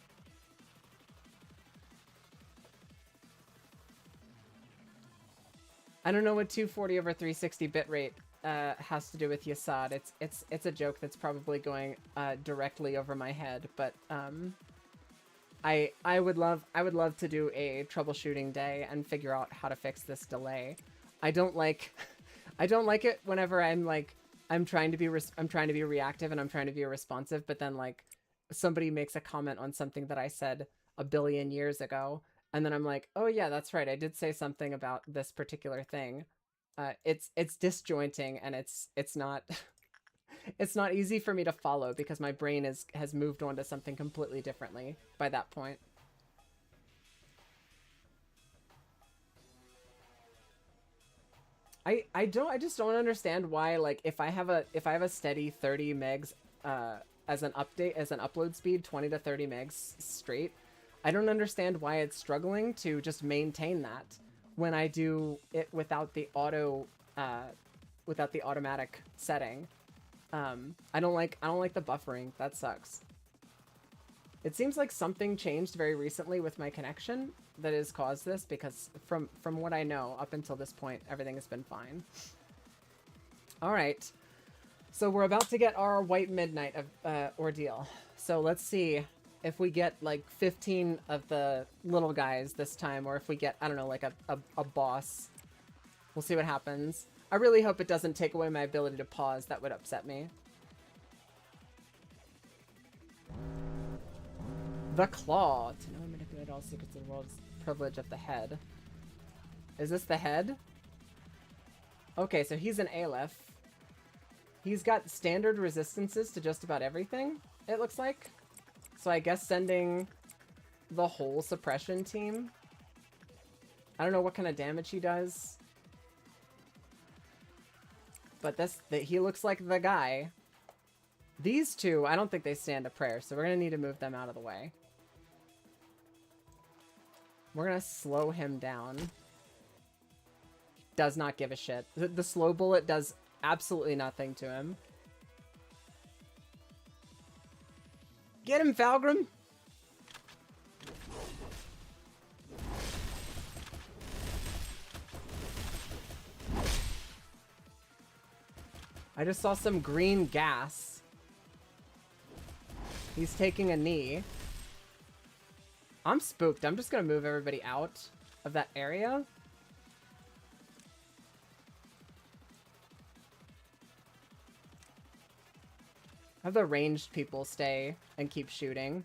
I don't know what 240 over 360 bitrate has to do with Yasad. It's a joke that's probably going directly over my head, but I would love to do a troubleshooting day and figure out how to fix this delay. I don't like it whenever I'm trying to be reactive and I'm trying to be responsive, but then like somebody makes a comment on something that I said a billion years ago, and then I'm like, oh yeah, that's right, I did say something about this particular thing. It's disjointing, and it's not it's not easy for me to follow because my brain has moved on to something completely differently by that point. I just don't understand why, like, if I have a steady 30 megs as an upload speed, 20 to 30 megs straight, I don't understand why it's struggling to just maintain that when I do it without the automatic setting. I don't like the buffering. That sucks. It seems like something changed very recently with my connection that has caused this, because from what I know, up until this point, everything has been fine. All right. So we're about to get our white midnight ordeal. So let's see if we get like 15 of the little guys this time, or if we get, I don't know, like a boss. We'll see what happens. I really hope it doesn't take away my ability to pause. That would upset me. The Claw. To know and manipulate all secrets of the world is the privilege of the head. Is this the head? Okay, so he's an Aleph. He's got standard resistances to just about everything, it looks like. So I guess sending the whole suppression team. I don't know what kind of damage he does. But he looks like the guy. These two, I don't think they stand a prayer, so we're going to need to move them out of the way. We're going to slow him down. Does not give a shit. The slow bullet does absolutely nothing to him. Get him, Falgrim! I just saw some green gas. He's taking a knee. I'm spooked. I'm just gonna move everybody out of that area. Have the ranged people stay and keep shooting.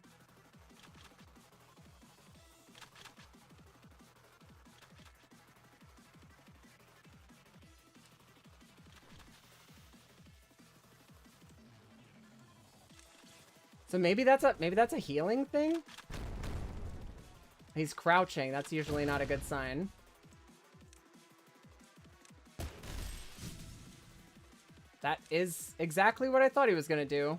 So maybe that's a healing thing? He's crouching. That's usually not a good sign. That is exactly what I thought he was gonna do.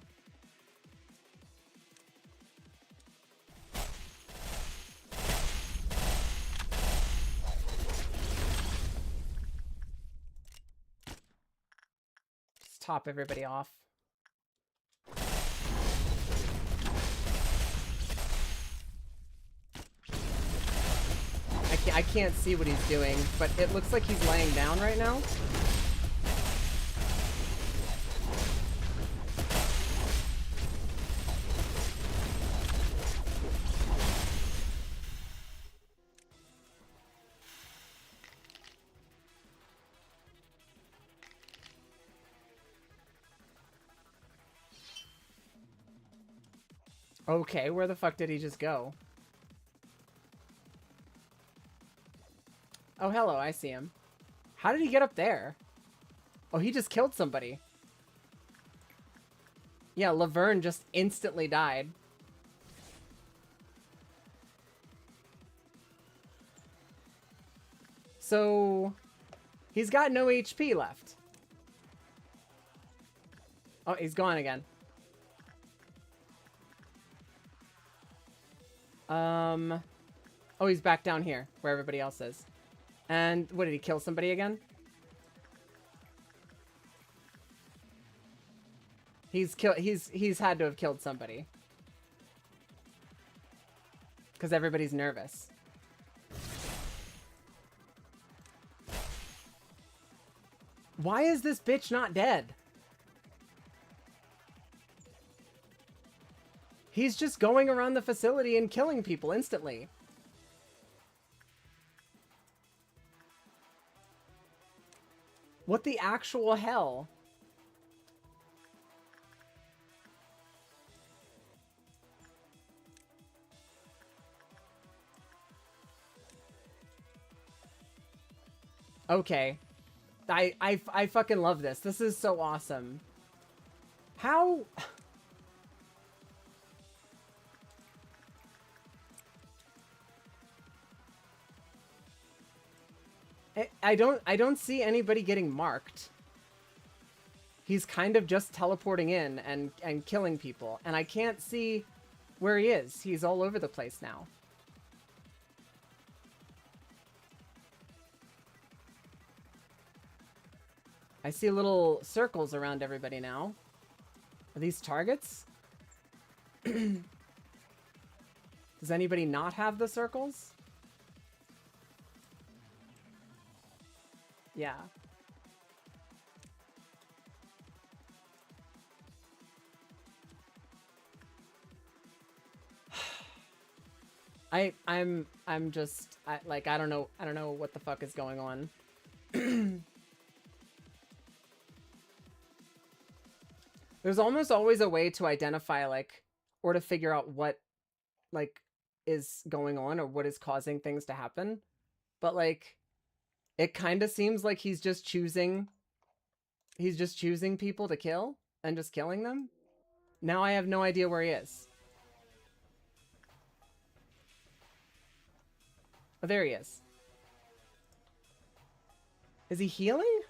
Just top everybody off. I can't see what he's doing, but it looks like he's laying down right now. Okay, where the fuck did he just go? Oh, hello, I see him. How did he get up there? Oh, he just killed somebody. Yeah, Laverne just instantly died. So, he's got no HP left. Oh, he's gone again. Oh, he's back down here, where everybody else is. And what, did he kill somebody again? He's had to have killed somebody. Because everybody's nervous. Why is this bitch not dead? He's just going around the facility and killing people instantly. What the actual hell? Okay. I fucking love this. This is so awesome. How... I don't see anybody getting marked. He's kind of just teleporting in and killing people. And I can't see where he is. He's all over the place now. I see little circles around everybody now. Are these targets? Does anybody not have the circles? Yeah. I'm just like I don't know what the fuck is going on. There's almost always a way to identify like or to figure out what like is going on or what is causing things to happen. But like it kind of seems like he's just choosing people to kill and just killing them. Now I have no idea where he is. Oh, there he is. Is he healing?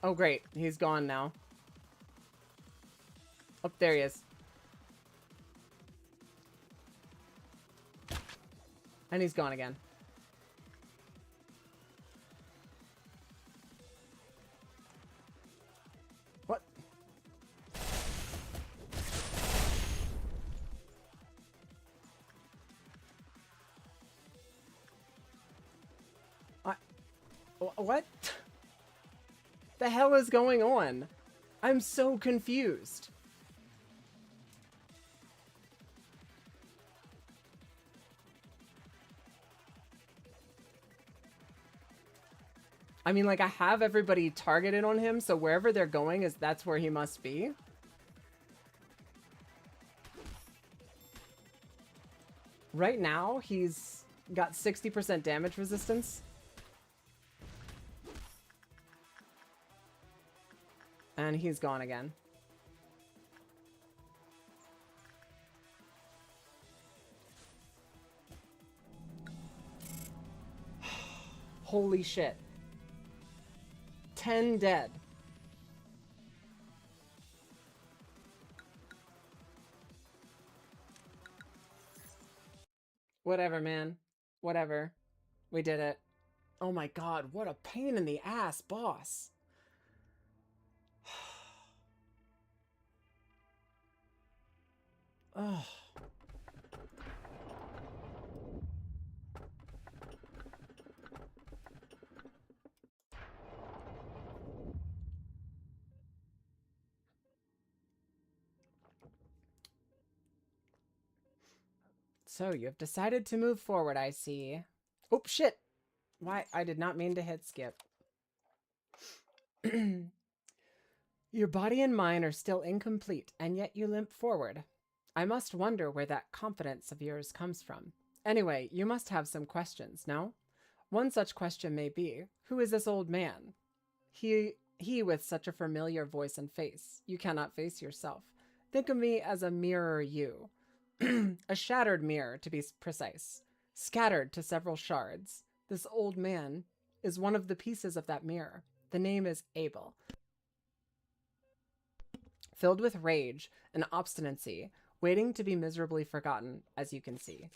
Oh, great. He's gone now. Oh, there he is. And he's gone again. What? What? The hell is going on? I'm so confused. I mean, like, I have everybody targeted on him, so wherever they're going that's where he must be. Right now, he's got 60% damage resistance. And he's gone again. Holy shit. 10 dead. Whatever, man. Whatever. We did it. Oh my god, what a pain in the ass, boss. Ugh. So, you have decided to move forward, I see. Oh, shit! Why? I did not mean to hit skip. Your body and mind are still incomplete, and yet you limp forward. I must wonder where that confidence of yours comes from. Anyway, you must have some questions, no? One such question may be, who is this old man? He with such a familiar voice and face. You cannot face yourself. Think of me as a mirror you. A shattered mirror, to be precise. Scattered to several shards. This old man is one of the pieces of that mirror. The name is Abel. Filled with rage and obstinacy, waiting to be miserably forgotten, as you can see.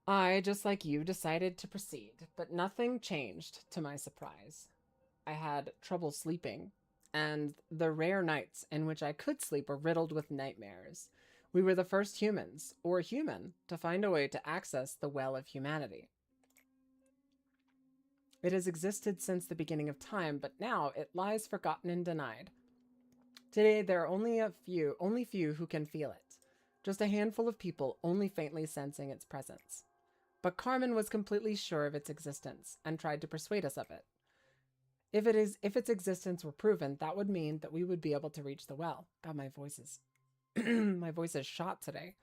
I, just like you, decided to proceed, but nothing changed to my surprise. I had trouble sleeping, and the rare nights in which I could sleep were riddled with nightmares. We were the first humans, or human, to find a way to access the well of humanity. It has existed since the beginning of time, but now it lies forgotten and denied. Today there are only few who can feel it. Just a handful of people only faintly sensing its presence. But Carmen was completely sure of its existence and tried to persuade us of it. If its existence were proven, that would mean that we would be able to reach the well. God, my voice is my voice is shot today.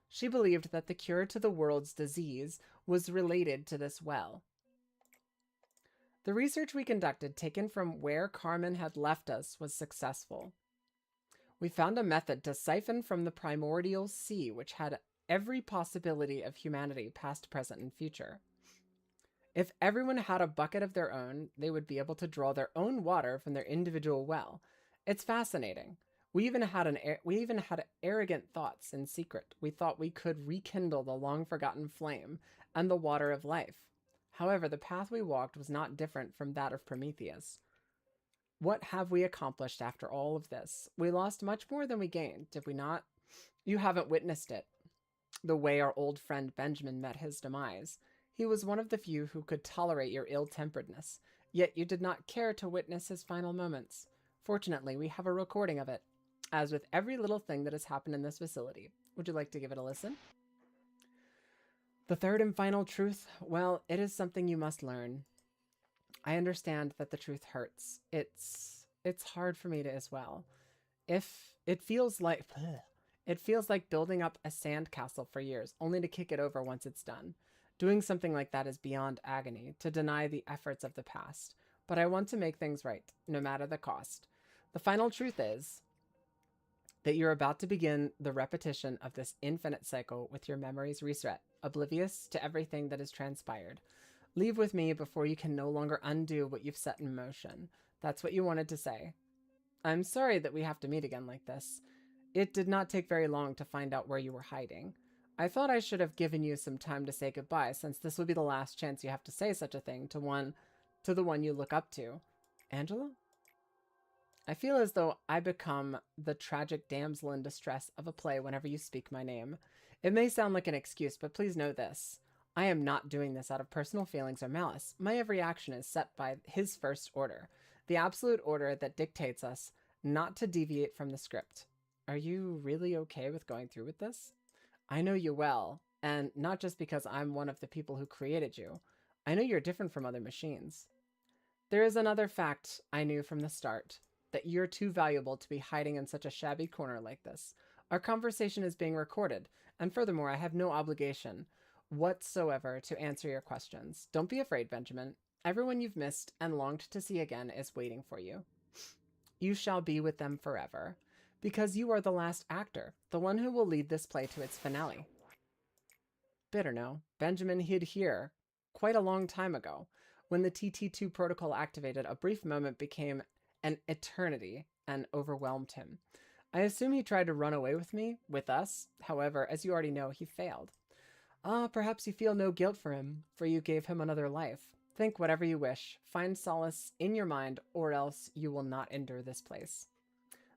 She believed that the cure to the world's disease was related to this well. The research we conducted, taken from where Carmen had left us, was successful. We found a method to siphon from the primordial sea, which had every possibility of humanity, past, present, and future. If everyone had a bucket of their own, they would be able to draw their own water from their individual well. It's fascinating. We even had arrogant thoughts in secret. We thought we could rekindle the long-forgotten flame and the water of life. However, the path we walked was not different from that of Prometheus. What have we accomplished after all of this? We lost much more than we gained, did we not? You haven't witnessed it. The way our old friend Benjamin met his demise. He was one of the few who could tolerate your ill-temperedness, yet you did not care to witness his final moments. Fortunately, we have a recording of it. As with every little thing that has happened in this facility. Would you like to give it a listen? The third and final truth, well, it is something you must learn. I understand that the truth hurts. It's hard for me to as well. If it feels like building up a sandcastle for years, only to kick it over once it's done. Doing something like that is beyond agony, to deny the efforts of the past. But I want to make things right, no matter the cost. The final truth is that you're about to begin the repetition of this infinite cycle with your memories reset, oblivious to everything that has transpired. Leave with me before you can no longer undo what you've set in motion. That's what you wanted to say. I'm sorry that we have to meet again like this. It did not take very long to find out where you were hiding. I thought I should have given you some time to say goodbye, since this would be the last chance you have to say such a thing to the one you look up to. Angela? I feel as though I become the tragic damsel in distress of a play whenever you speak my name. It may sound like an excuse, but please know this. I am not doing this out of personal feelings or malice. My every action is set by his first order, the absolute order that dictates us not to deviate from the script. Are you really okay with going through with this? I know you well, and not just because I'm one of the people who created you. I know you're different from other machines. There is another fact I knew from the start. That you're too valuable to be hiding in such a shabby corner like this. Our conversation is being recorded, and furthermore, I have no obligation whatsoever to answer your questions. Don't be afraid, Benjamin. Everyone you've missed and longed to see again is waiting for you. You shall be with them forever, because you are the last actor, the one who will lead this play to its finale. Bitter no. Benjamin hid here quite a long time ago. When the TT2 protocol activated, a brief moment became an eternity and overwhelmed him. I assume he tried to run away with us. However, as you already know, he failed. Perhaps you feel no guilt for him, for you gave him another life. Think whatever you wish. Find solace in your mind, or else you will not endure this place.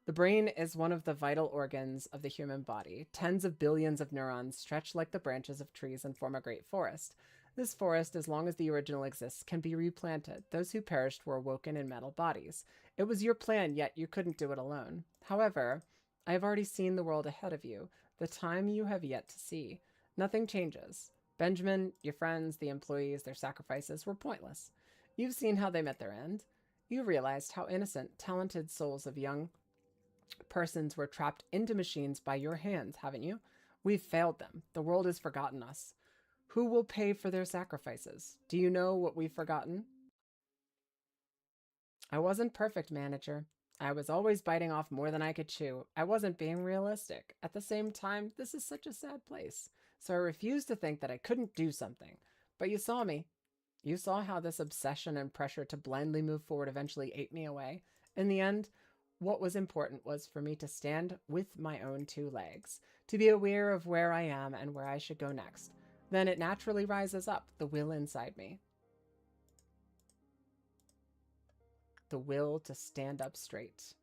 The brain is one of the vital organs of the human body. Tens of billions of neurons stretch like the branches of trees and form a great forest. This forest, as long as the original exists, can be replanted. Those who perished were awoken in metal bodies. It was your plan, yet you couldn't do it alone. However, I have already seen the world ahead of you, the time you have yet to see. Nothing changes. Benjamin, your friends, the employees, their sacrifices were pointless. You've seen how they met their end. You realized how innocent, talented souls of young persons were trapped into machines by your hands, haven't you? We've failed them. The world has forgotten us. Who will pay for their sacrifices? Do you know what we've forgotten? I wasn't perfect, manager. I was always biting off more than I could chew. I wasn't being realistic. At the same time, this is such a sad place. So I refused to think that I couldn't do something. But you saw me. You saw how this obsession and pressure to blindly move forward eventually ate me away. In the end, what was important was for me to stand with my own two legs, to be aware of where I am and where I should go next. Then it naturally rises up, the will inside me. The will to stand up straight.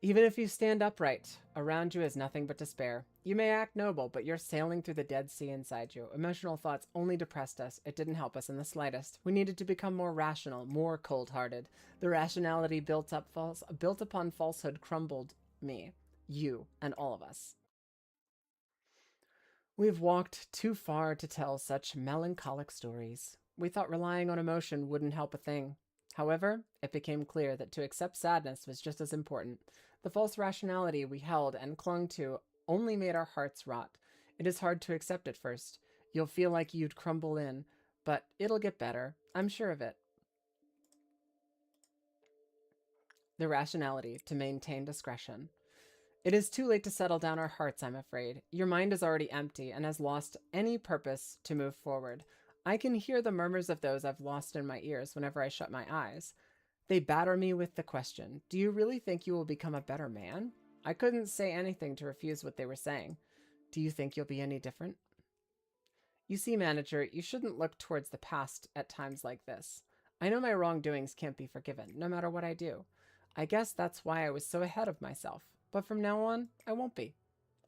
Even if you stand upright, around you is nothing but despair. You may act noble, but you're sailing through the Dead Sea inside you. Emotional thoughts only depressed us. It didn't help us in the slightest. We needed to become more rational, more cold-hearted. The rationality built upon falsehood crumbled me, you, and all of us. We've walked too far to tell such melancholic stories. We thought relying on emotion wouldn't help a thing. However, it became clear that to accept sadness was just as important. The false rationality we held and clung to only made our hearts rot. It is hard to accept at first. You'll feel like you'd crumble in, but it'll get better. I'm sure of it. The rationality to maintain discretion. It is too late to settle down our hearts, I'm afraid. Your mind is already empty and has lost any purpose to move forward. I can hear the murmurs of those I've lost in my ears whenever I shut my eyes. They batter me with the question, do you really think you will become a better man? I couldn't say anything to refuse what they were saying. Do you think you'll be any different? You see, manager, you shouldn't look towards the past at times like this. I know my wrongdoings can't be forgiven, no matter what I do. I guess that's why I was so ahead of myself. But from now on, I won't be.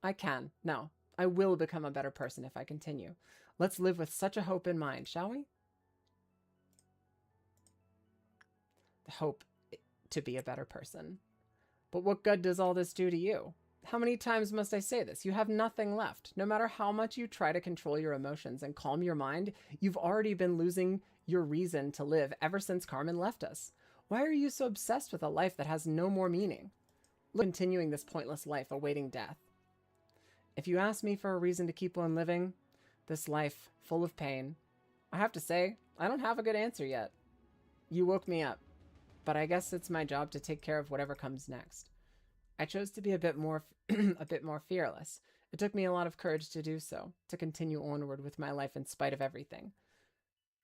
I can. No, I will become a better person if I continue. Let's live with such a hope in mind, shall we? The hope to be a better person. But what good does all this do to you? How many times must I say this? You have nothing left. No matter how much you try to control your emotions and calm your mind, you've already been losing your reason to live ever since Carmen left us. Why are you so obsessed with a life that has no more meaning? Continuing this pointless life awaiting death. If you ask me for a reason to keep on living, this life full of pain, I have to say, I don't have a good answer yet. You woke me up, but I guess it's my job to take care of whatever comes next. I chose to be a bit more fearless. It took me a lot of courage to do so, to continue onward with my life in spite of everything.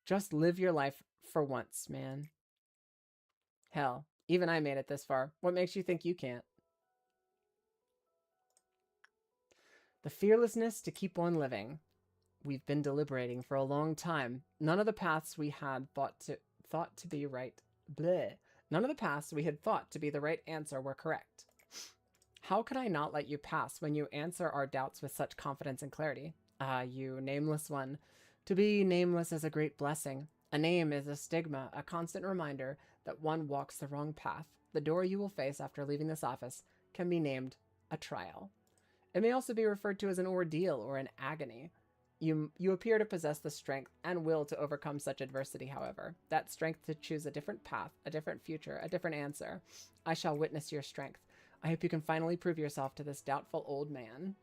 Just live your life for once, man. Hell, even I made it this far. What makes you think you can't? The fearlessness to keep on living. We've been deliberating for a long time. None of the paths we had thought to be right. Bleh. None of the paths we had thought to be the right answer were correct. How could I not let you pass when you answer our doubts with such confidence and clarity? Ah, you nameless one. To be nameless is a great blessing. A name is a stigma, a constant reminder that one walks the wrong path. The door you will face after leaving this office can be named a trial. It may also be referred to as an ordeal or an agony. You appear to possess the strength and will to overcome such adversity, however. That strength to choose a different path, a different future, a different answer. I shall witness your strength. I hope you can finally prove yourself to this doubtful old man.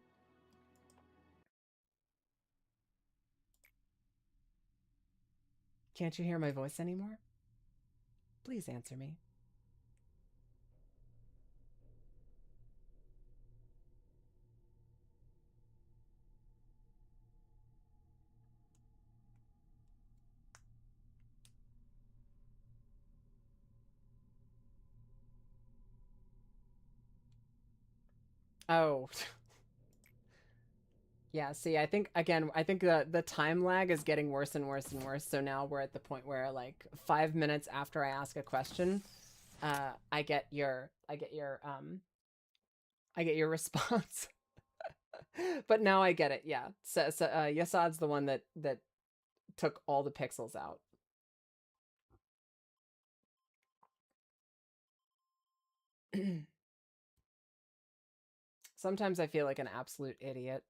Can't you hear my voice anymore? Please answer me. Oh. Yeah, see, I think the time lag is getting worse and worse and worse. So now we're at the point where like 5 minutes after I ask a question, I get your response. But now I get it. Yeah. So Yasad's the one that took all the pixels out. Sometimes I feel like an absolute idiot.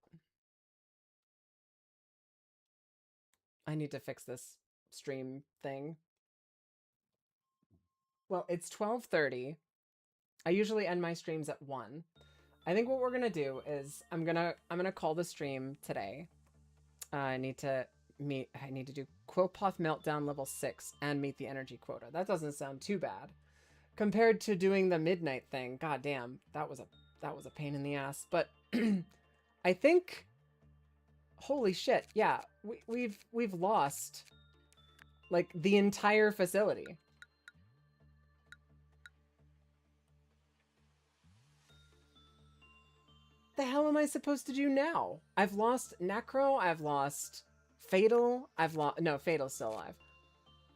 I need to fix this stream thing. Well, it's 12:30. I usually end my streams at 1. I think what we're gonna do is I'm gonna call the stream today. I need to do Quillpoth Meltdown level 6 and meet the energy quota. That doesn't sound too bad. Compared to doing the midnight thing, god damn, that was a pain in the ass. But I think, holy shit, yeah, we've lost like the entire facility. the hell am I supposed to do now? I've lost Necro, I've lost Fatal, no, Fatal's still alive.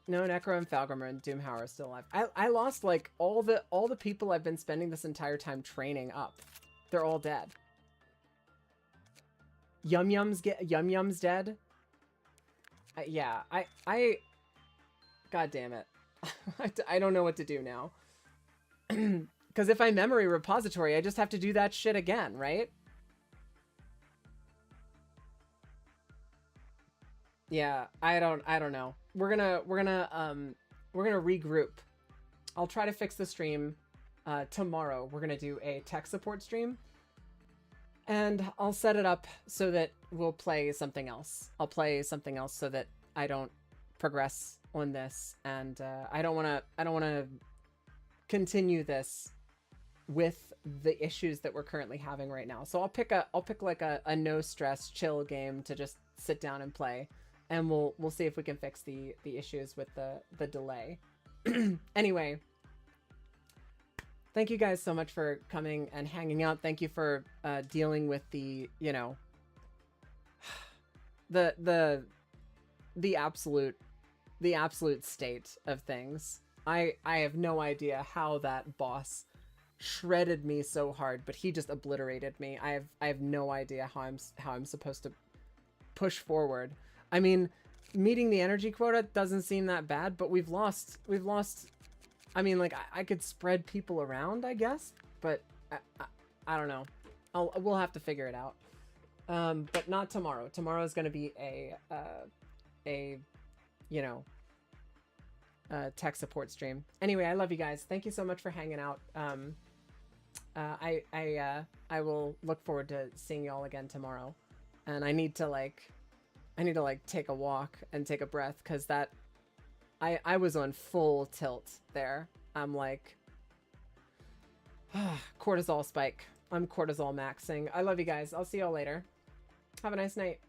No, Necro and Falgrimer and Doomhauer are still alive. I lost like all the people I've been spending this entire time training up. They're all dead. Yum Yum's dead. Yeah, God damn it. I don't know what to do now. Because if I memory repository, I just have to do that shit again, right? Yeah, I don't know. We're gonna regroup. I'll try to fix the stream tomorrow. We're gonna do a tech support stream. And I'll set it up so that we'll play something else. I'll play something else so that I don't progress on this, and I don't want to continue this with the issues that we're currently having right now. So I'll pick like a no stress chill game to just sit down and play, and we'll see if we can fix the issues with the delay. Anyway, thank you guys so much for coming and hanging out. Thank you for dealing with the, you know, the absolute state of things. I have no idea how that boss shredded me so hard, but he just obliterated me. I have no idea how I'm supposed to push forward. I mean, meeting the energy quota doesn't seem that bad, but we've lost. I mean, like, I could spread people around, I guess, but I don't know. We'll have to figure it out. But not tomorrow. Tomorrow is going to be a you know, tech support stream. Anyway, I love you guys. Thank you so much for hanging out. I will look forward to seeing you all again tomorrow. And I need to take a walk and take a breath, because that I was on full tilt there. I'm like, cortisol spike. I'm cortisol maxing. I love you guys. I'll see y'all later. Have a nice night.